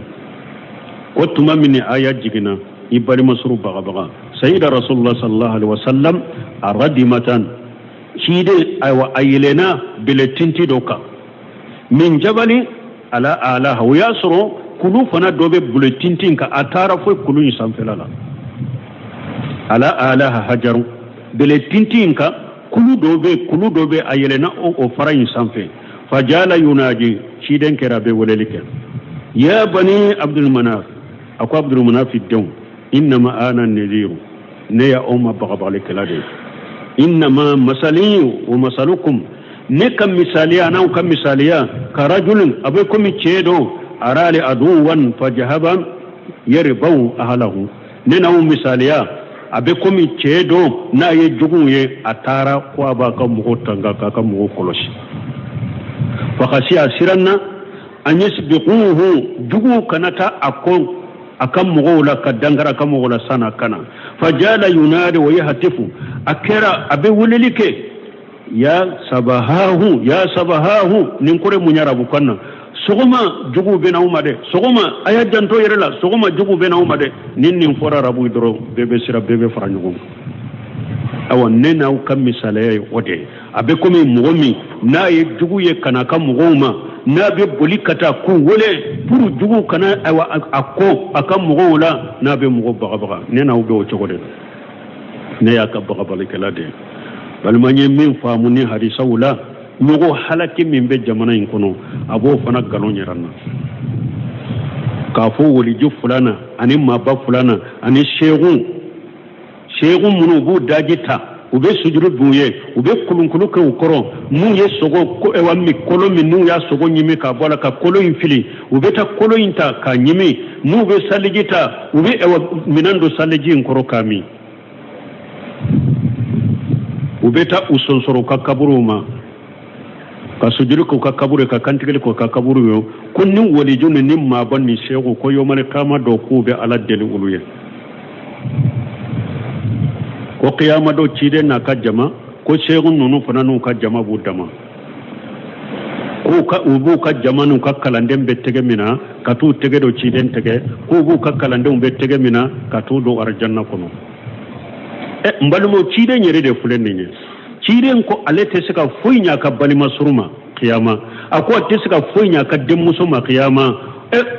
قلت ما مني آيات جينا يبالي مصروف بغا سيد رسول الله صلى الله عليه وسلم الردمة شيد أيلنا بلتنتي دوكا من جبل على آلها وياسرو kulu fana dɔ bɛ bulletin ka a taara fo kulu in sanfɛla la ala alaha hajaru bulletin ka kulu dɔ bɛ a yɛlɛnna o fara in sanfɛ fajala yunaji ciden kɛra bɛ weleli kɛ ya bani abdul manaf a ko abdul manaf denw innama ana nadiru ne ya aw ma bagabalikɛla de innama masali wa masalukum ne ka misaliya n'aw ka misaliya ka rajulin a bɛ komi cɛ dɔ arali aduwan fajahaba yarbaw ahlahu nena misaliya abe komi cedo na ye jugun ye atara ko aba ka mugo tanga ka mugo kolosi fa khasiya siranna an yasbiquhu jugu kanata akan mugo la kadangara kan mugo la sana kana fajala yunadi wa yahtifu akera abe wulilike ya sabahahu nin kore munyara bukanna sogoma jugu bena umade sogoma aya janto yerela sogoma jugu bena umade nin fora rabu doro bebe sira bebe faranyugo awa nena kam misale wode abe komi mugomi na ye jugu ye kana kam mugoma na be bolikata ku wole puru jugu kana awa akko akam mugola na be mugo baga nena ube o chogode ne ya ka baga balikala de balmanye min famuni hadisa wala mugo halaki min be jamana in kono abo fana galon yaranna ka fo woli ju fulana ani mabba fulana ani shegu munu bu dajita ube sujuru buye ube kulunkulu ke ukoro mu ye sogo ko e wammi kolo min nu ya sogo nyimi ka bola ka kolo infili ube ta kolo inta ka nyimi nu be saligita ube e minando saligi nkoro kami ube ta usonsoro ka kaburuma ka sujuru ko ka kabure ka kantigel ko ka kaburu yo kunnin wali junni nimma banni shego ko yo male kama do ko be ala deli uluye ko qiyama do cide na ka jama ko shego nunu fananu ka jama budama ko ka ubu ka jama nu ka kalandem be tege mina ka tu tege do ciden tege ko ubu ka kalandem be tege mina ka tu do arjanna kono mbalumo cide nyere de fulenne nye ciren ko alete suka funya ka bali masuruma qiyama akwa te suka funya ka demmuso ma qiyama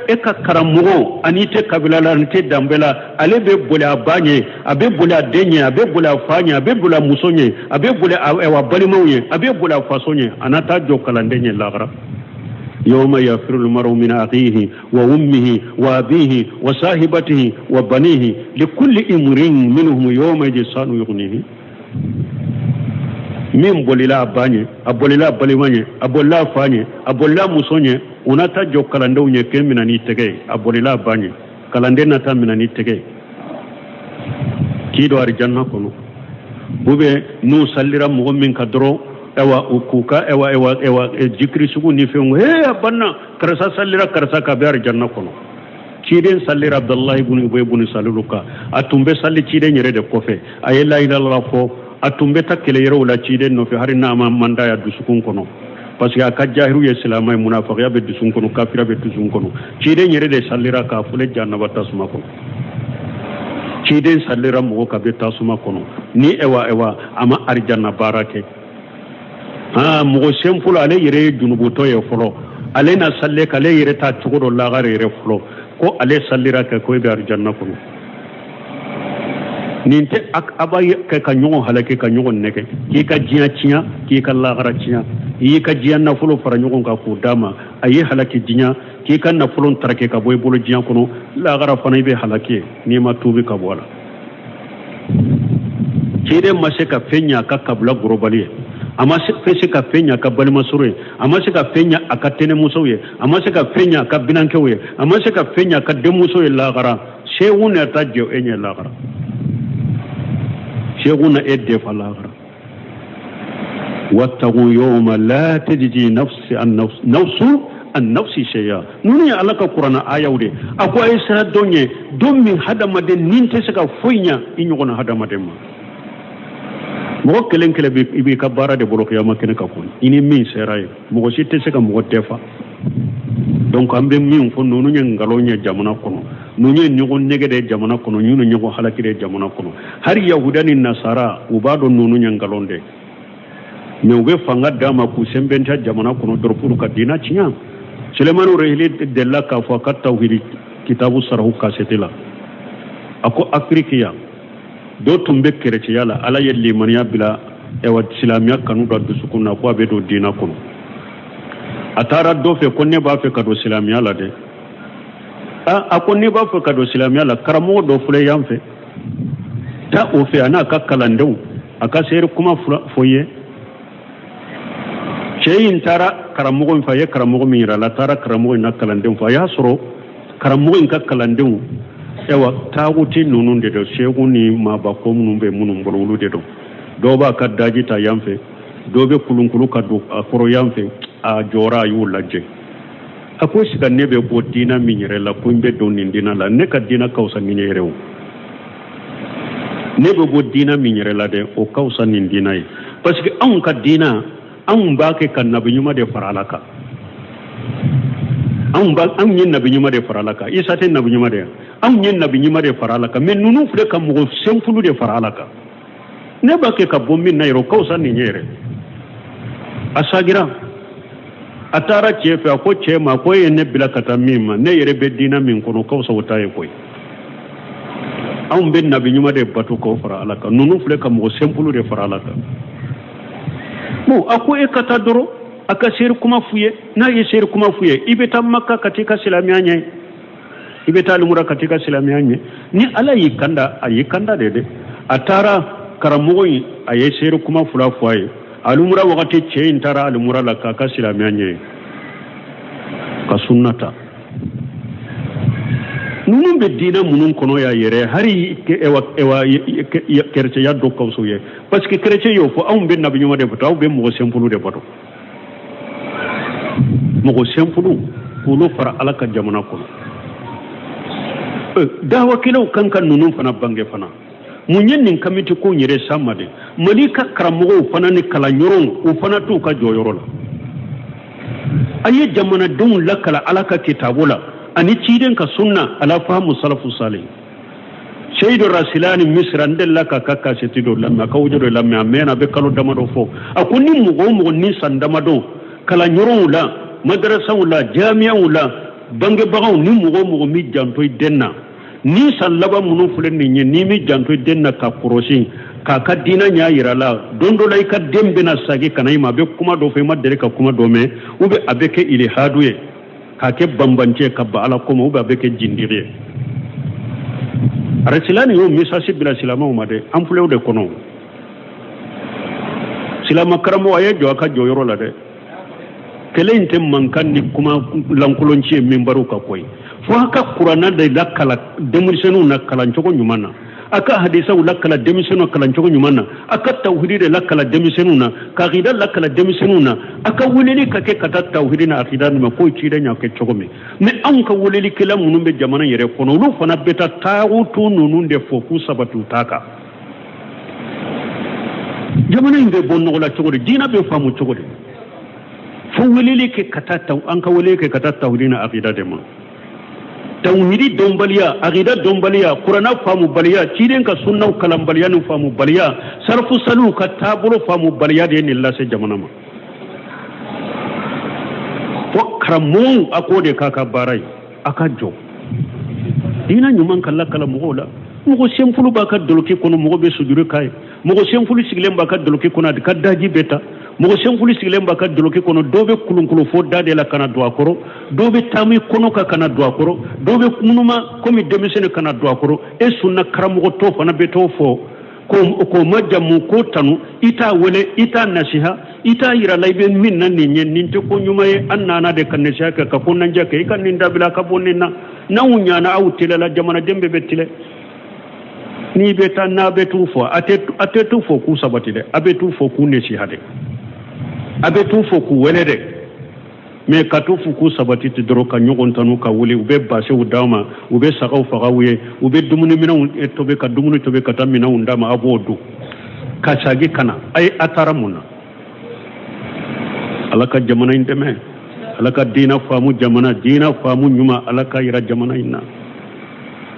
e ka karamugo anite kabila la nte dambela ale be bola banye abe bola denye abe bola fanya abe bola musonye abe bola wa bali mawye abe bola fasonye anata jokala ndenye lagra يوم يفر المرء من أخيه وأمه وأبيه وصاحبته وبنيه لكل امرئ منهم يومئذ شأن يغنيه min bolila banye abolila balimanye abolla fanye abolla musonye unata jo kalande unye kemina ni tege abolila banye kalande nata mina ni tege kido arjanna kono bube nu sallira mo min kadro ewa ukuka ewa jikri sugu ni fengo he abanna karasa sallira karasa ka be arjanna kono ciden sallira abdullah ibn ubay ibn saluluka atumbe salli ciden yere de kofe ayela ila la fo atumbe takele yero la ciden no fi harina manda ya dusukun kono parce que aka jahiru ya islamay munafiqiya be dusun kono kafira be dusun kono ciden yere de sallira ka fule jannaba tasma ko ciden sallira mogo ka be tasuma kono ni ewa ama arjanna barake mogo sempulu ale yere junubuto ye folo ale na salle kale yere ta cogo lagare yere folo ko ale sallira ke ko be arjanna kono ninte aba ke ka ɲɔgɔn halake ka ɲɔgɔn nɛgɛ k'i ka diɲɛ tiɲɛ k'i ka lagara tiɲɛ i y'i ka diɲɛ nafolo fara ɲɔgɔn kan k'o d'a ma a ye halaki diɲɛ k'i ka nafolo tarake ka bɔ i bolo diɲɛ kɔnɔ lagara fana i bɛ halaki n'i ma tuubi ka bɔ a la ciden ma se ka fɛn ɲɛ a ka kabila gorobali ye a ma se ka fɛn ɲɛ a ka balimasɔrɔ ye a ma se ka fɛn ɲɛ a ka tɛnɛmusow ye a ma se ka fɛn ɲɛ a ka binankɛw ye a ma se ka fɛn ɲɛ a ka denmuso ye lagara sehu ne ta jɛ e ɲɛ lagara شيخنا إدي فلاغرا واتقوا يوم لا تجزي نفس عن نفس شيئا نوني على القرآن آية ودي أكو أيسا دوني دوم من هذا مدن نينتسكا فوينيا إنيوغنا هذا مدن مغو كلين كلا بي كبارا دي بلوك ياما كنا كفون إني مين سيراي مغو سيتسكا مغو ديفا donc ambe min fo nonu ngalonya jamana kono nonu nyugo negede jamana kono nyunu nyugo halakire jamana kono har yahudani nasara ubado nonu ngalonde me ube fanga dama ku sembenta jamana kono dorpuru ka dina cinya sulemanu rehli della ka fo ka tawhid kitabu sarhu ka setela ako afrikiya do tumbe kereci yala ala yelli maniya bila ewa islamiya kanu da dusukuna ko abedo dina kono atara do fe ko ne ba fe ka do silamiya la de a ko ne ba fe ka do silamiya la karamo do fule yam fe ta o fe ana ka kalandew aka ser kuma foye cheyin tara karamo fa ye karamo mi ra la tara karamo na kalandew fa ya soro karamo ka kalandew ewa tawuti nunun de do shegu ni ma ba ko munun be munun bolulu de do ba ka daji ta yam fe do be kulunkulu ka do akoro yam fe a jora yu laje akwai shiga ne be bo dina minyere la ko be don dina la ne ka dina kausa minyere o ne be bo dina minyere la de o kausa nin dina yi parce que an ka dina an ba ke kan nabi nyuma de faralaka an yin nabi nyuma de faralaka isa te nabi nyuma de an yin nabi nyuma de faralaka men nunu fule ka mo sempulu de faralaka ne ba ke ka bommi na yero kausa nin yere asagira atara chefe ko chema ko yene bila kata mima ne yere be dina min kono ko so taye koy am ben nabi nyuma de batu ko fara alaka nunu fle kam mo sempulu de fara alaka mo ako e kata doro aka ser kuma fuye na ye ser kuma fuye ibeta makka katika silamiya nye ibeta lumura katika silamiya nye ni ala yikanda ayikanda dede atara karamogo aye ser kuma fula fuye alumura wakati chein tara alumura la kaka silamiya nye ka sunnata nunun be dina munun kono ya yere hari ewa kerce ya do kawso ye parce que kerce yo fo am be nabi nyuma de fataw be mo sempulu de bato mo sempulu kulo fara alaka jamana kono dawa kilo kankan nunun fana bange fana munyen nin kamiti ko nyere samade malika karamogo fana ni kala nyoron o fana to ka joyoro la aye jamana dun lakala alaka kitabula ani ciden ka sunna ala fahamu salafu salih shaydu rasilani misran della ka kaka setido lamma ka wujudo lamma amena be kalo damado fo akuni mugo ni sandamado kala nyoron la madrasa wala jami'a wala bange bagaw ni mugo mi jantoy denna ni sallaba munu fulen ni ni mi janto denna ka korosin ka ka dina nya yirala dondo lay ka dembe na sagi kanai ma be kuma do fe ma dere ka kuma do me ube abeke ili haduye ka ke bambance ka ba ala kuma ube abeke jindire arasilani yo misasi bila silama o made am fulew de kono silama karamo aye jo ka joyoro la de kele inte mankan ni kuma lankulonci min baru ka koy fo haka qur'ana da lakala demisenu na kalancogo nyumana aka hadisa lakala demisenu kalancogo nyumana aka tauhidi da lakala demisenu na kaqida lakala demisenu na aka wuleli kake kata tauhidi na aqida ma ko ci da nya ke chogome me an ka wuleli kila munumbe jamana yere kono lu fana beta tawutu nunun de foku sabatu taka jamana inde bonno la chogode dina be famu chogode fo wuleli ke kata taw an ka wuleli ke kata tauhidi na aqida de ma tawhidi dombaliya aqida dombaliya qur'ana famu baliya ciden ka sunna kalam baliya nu famu baliya sarfu salu ka tabulu famu baliya de ni lase jamana ma fo karamu akode kaka barai aka jo dina nyuman kala kala mogola mogo semfulu baka doloki kono mogo be sujuru kai mogo semfulu sigilen baka doloki kono ka daji beta mogo semfulu sigilen baka doloki kono dobe kulunkulu fo dade la kana do akoro dobe tami kono ka kana do akoro dobe kunuma komi demisene kana do akoro e sunna karamogo to fana be to fo ko majamu ko tanu ita wele ita nasiha ita yira laybe min nan ni nyen ninte ko nyumaye annana de kan nasiha ka ko nan jake kan ninda bila ka bonnina nawunya na awtile la jamana dembe betile ni beta na betu fo atetu fo ku sabati de abetu fo ku nasiha de abetu fo ku wele de me katu fu ku sabati ti doro ka nyogon tanu ka wuli ube base udama ube sagaw fagawye ube dumuni mina tobe ka dumuni tobe ka tamina undama abodu kachagi kana ay ataramuna alaka jamana indeme alaka dina famu jamana dina famu nyuma alaka ira jamana inna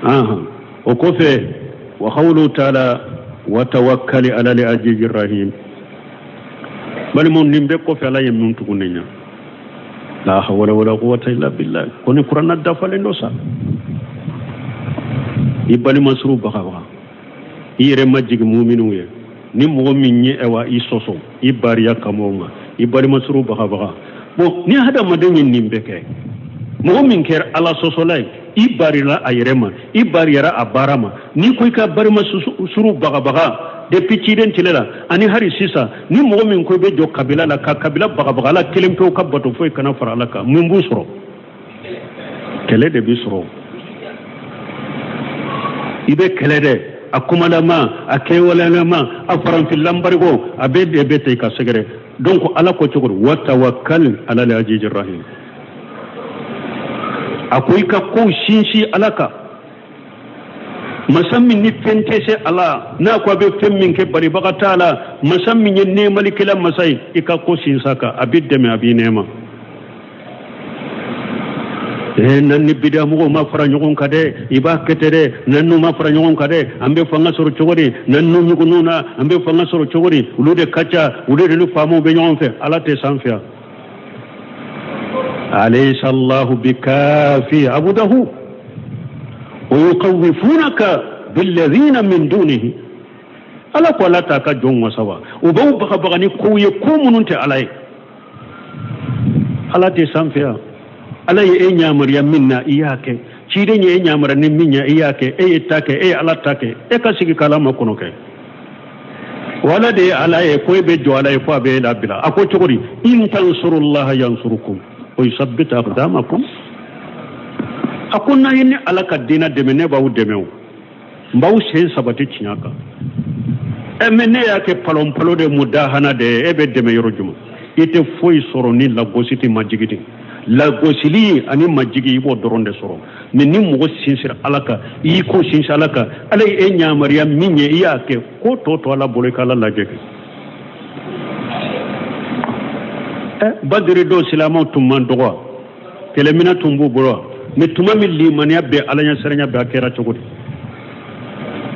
aha okofe wa qawlu ta'ala wa tawakkali ala al-azizir rahim bali mon nimbe ko fe ala yemun tukunenya la hawla wala quwwata illa billah koni qur'an dafale ndosa ibali masru bakawa ire majigi mu'minu ye ni mo minni ewa isoso ibariya kamonga ibali masru bakawa bo ni hada madeni nimbe ke mo min ker ala soso lay ibarila ayrema ibariyara abarama ni koy ka barima suru bakawa depuis ciden tilela ani hari sisa ni mo min ko be jo kabila la ka kabila baga la kelempe ka bato foy kana fara la ka mun busro kele de bisro ibe kele de akumala ma akewala ma afaran fil lambargo abe de bete ka segere donc ala ko chogur wa tawakkal ala al-azizir rahim akoy ka ko shinshi alaka masammin ni fente se ala na ko be femmin ke bari bagata ala masammin ne malikila masai ika ko sin saka abidde me abi nema nan ni bida mo ma fara nyogon kade iba ketere nan no ma fara nyogon kade ambe fanga soro chogori nan no nyugo nuna ambe fanga soro chogori ulude kacha ulude lu famo be nyon fe ala te sanfia alaysa allah bikafi abudahu ويقوفونك بالذين من دونه ala ko la ta ka jonwa sawa o baw baka bagani ko ye ko mununte alay ala te sanfia ala ye nyamariya minna iyake ci de nye nyamara ni minya iyake e take e ala take e ka sigi kala makono ke wala de ala ye ko be jo ala ye ko be la bila ako chogori in tansurullaha yansurukum wa yusabbit aqdamakum akunna yini alaka dina demene bawu demew mbawu sen sabati tinyaka emene yake palompalo de mudahana de ebe deme yorojuma ite foi soro ni la gositi majigiti la gosili ani majigi ibo doronde soro ni mugo sinsir alaka yi ko sinsir alaka alay e nyamariya minye yake ko toto ala bole kala lajeke badri do silama tumman dogo kelemina tumbu boro mais tuma min limaniya be alanya serenya be akera chogoti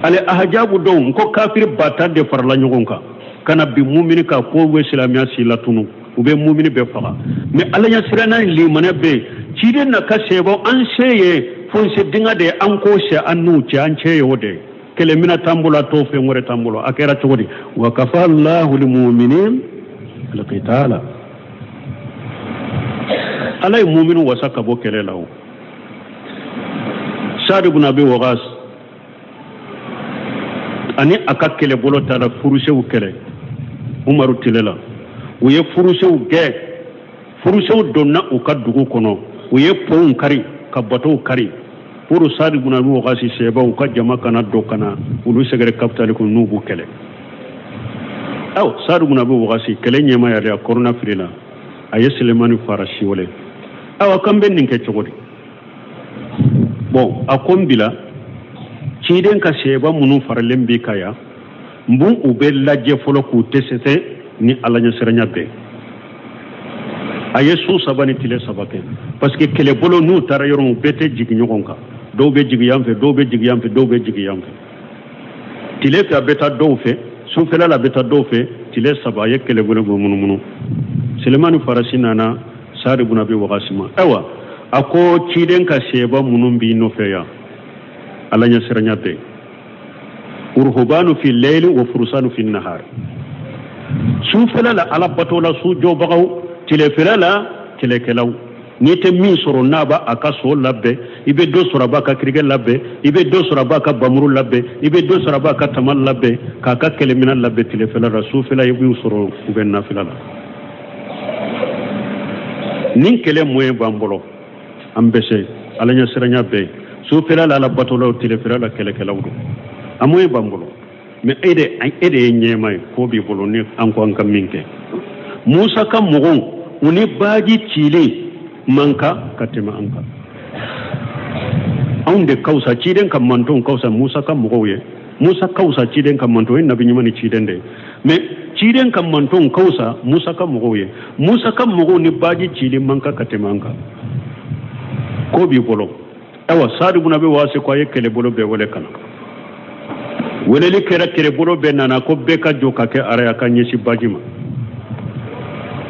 ale ahajabu don ko kafir bata de farla nyogonka kana bi mu'mini ka ko we islamiya silatunu ube mu'mini be faga mais alanya serena limaniya be cide na ka sebo an seye fon se dinga de an ko se annu ci an ceye wode kele mina tambula to fe ngore tambulo akera chogoti wa kafa Allahu lil mu'minin alqitala alay mu'minu wasaka bo kele lawo Sa'd ibn Abi Waqqas ani akakele bolo tala furusew kele Umaru tilela uye furusew ge furusew donna o ka dugu kono uye pon kari ka bato kari puru Sa'd ibn Abi Waqqas seba o ka jama kana do kana ulu segere kapitale ko nubu kele aw Sa'd ibn Abi Waqqas kele nyema ya de corona frila aye Sulemani farashi wole aw kambe ninke chogodi bon akombila ciden ka seba munu faralen bi kaya mbun ube laje folo ku tesete ni alanya serenya be aye su sabani tile sabake parce que kele bolo nu tara yoron bete jigi nyogonka do be jigi yamfe do be jigi yamfe do be jigi yamfe tile ka beta do fe su fela la beta do fe tile saba ye kele bolo munu selemani farasina na sari bunabi wagasima ewa ako ciden ka seba munun bi no fe ya alanya siranya te urhubanu fi layli wa fursanu fi nahar su fela la ala batola su jo bagaw tile fela la tile kelaw ni te min soro naba aka so labbe ibe do soro ba ka kirige labbe ibe do soro ba ka bamuru labbe ibe do soro ba ka tamal labbe ka ka kelemina labbe tile fela rasul fela ibe soro ubenna fela la nin kele moyen bambolo ambese alanya siranya be su fela la ala batola tile fela la kele kelaw do amoy bambolo mais ede nyemay ko bi bolo ni anko an kam minke musa kam mogon uni baji chile manka katema anka onde kausa chiden kam manton kausa musa kam mogoye musa kausa chiden kam manton nabi nyimani chiden de mais chiden kam manton kausa musa kam mogoye musa kam mogo ni baji chile manka katema anka ko bi bolo awa sadu bunabe wase ko yekele bolo be wole kana weleli kere bolo be nana ko be ka joka ke araya ka nyesi bajima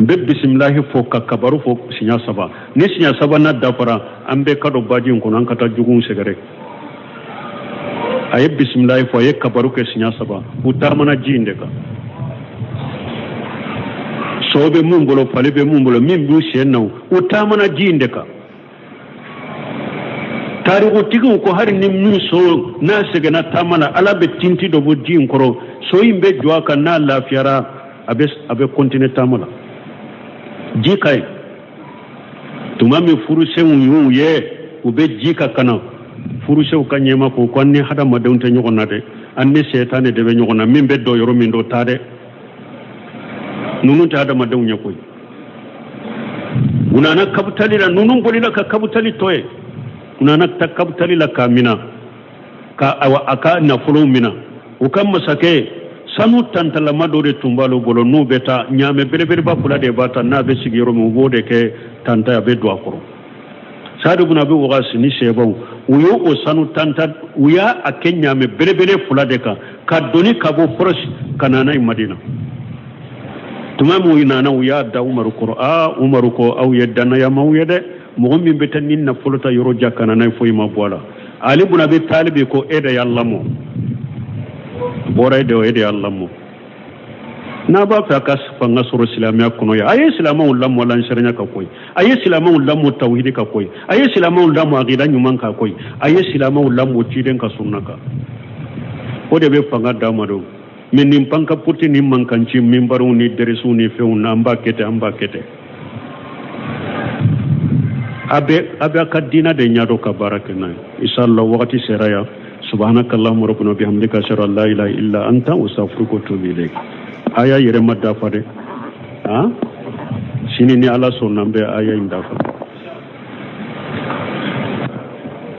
be bismillahi fo ka kabaru fo sinya saba ni sinya saba na dafara ambe ka do baji ko nan kata jugun segere aye bismillahi fo ye kabaru ke sinya saba utamana jinde ka sobe mun bolo pale be mun bolo min bu shenno utamana jinde ka tarigo tigu ko hari ni min so na sege na tamana ala be tinti do bo jin koro so yimbe jwa ka na lafiyara abe continue tamala jikai tumami furuse wu ye ube jika kana furuse ka nyema ko kwanni hada madawta nyogona de anni setane de be nyogona min be do yoro min do tade nunu ta hada madawnya koy unana kabtali la nunu bolina ka kabtali toye unana takabtali la kamina ka awa aka na fulu mina ukam masake sanu tantala madore tumbalo bolo no beta nyame bere ba kula de bata na be sigiro mo bode ke tanta be do akoro sadu buna be wagasi ni sebaw uyo o sanu tanta uya akenya me bere fula de ka doni ka bo forosh kanana madina tumamu ina na uya da umaru ko au yadana ya mawyede mo min betanin na fulota yoro jakana na foyi ma bola ali buna be talibe ko eda yallamo boray de ede yallamo na ba fa kas fanga suru islamiya kuno ya ayi islamu lammo lan sharanya ka koy ayi islamu lammo tauhid ka koy ayi islamu lammo aqida nyuman ka koy ayi islamu lammo ciden ka sunna ka o de be fanga damado min nim panka puti nim mankanci min baru ni deresu ni feuna amba kete abe ka dina de nyado ka barakena inshallah wakati seraya subhanakallahumma rabbana bihamdika ashhadu an la ilaha illa anta astaghfiruka wa atubu ilayk aya yere madda fade ha sini ni ala so nambe aya indafa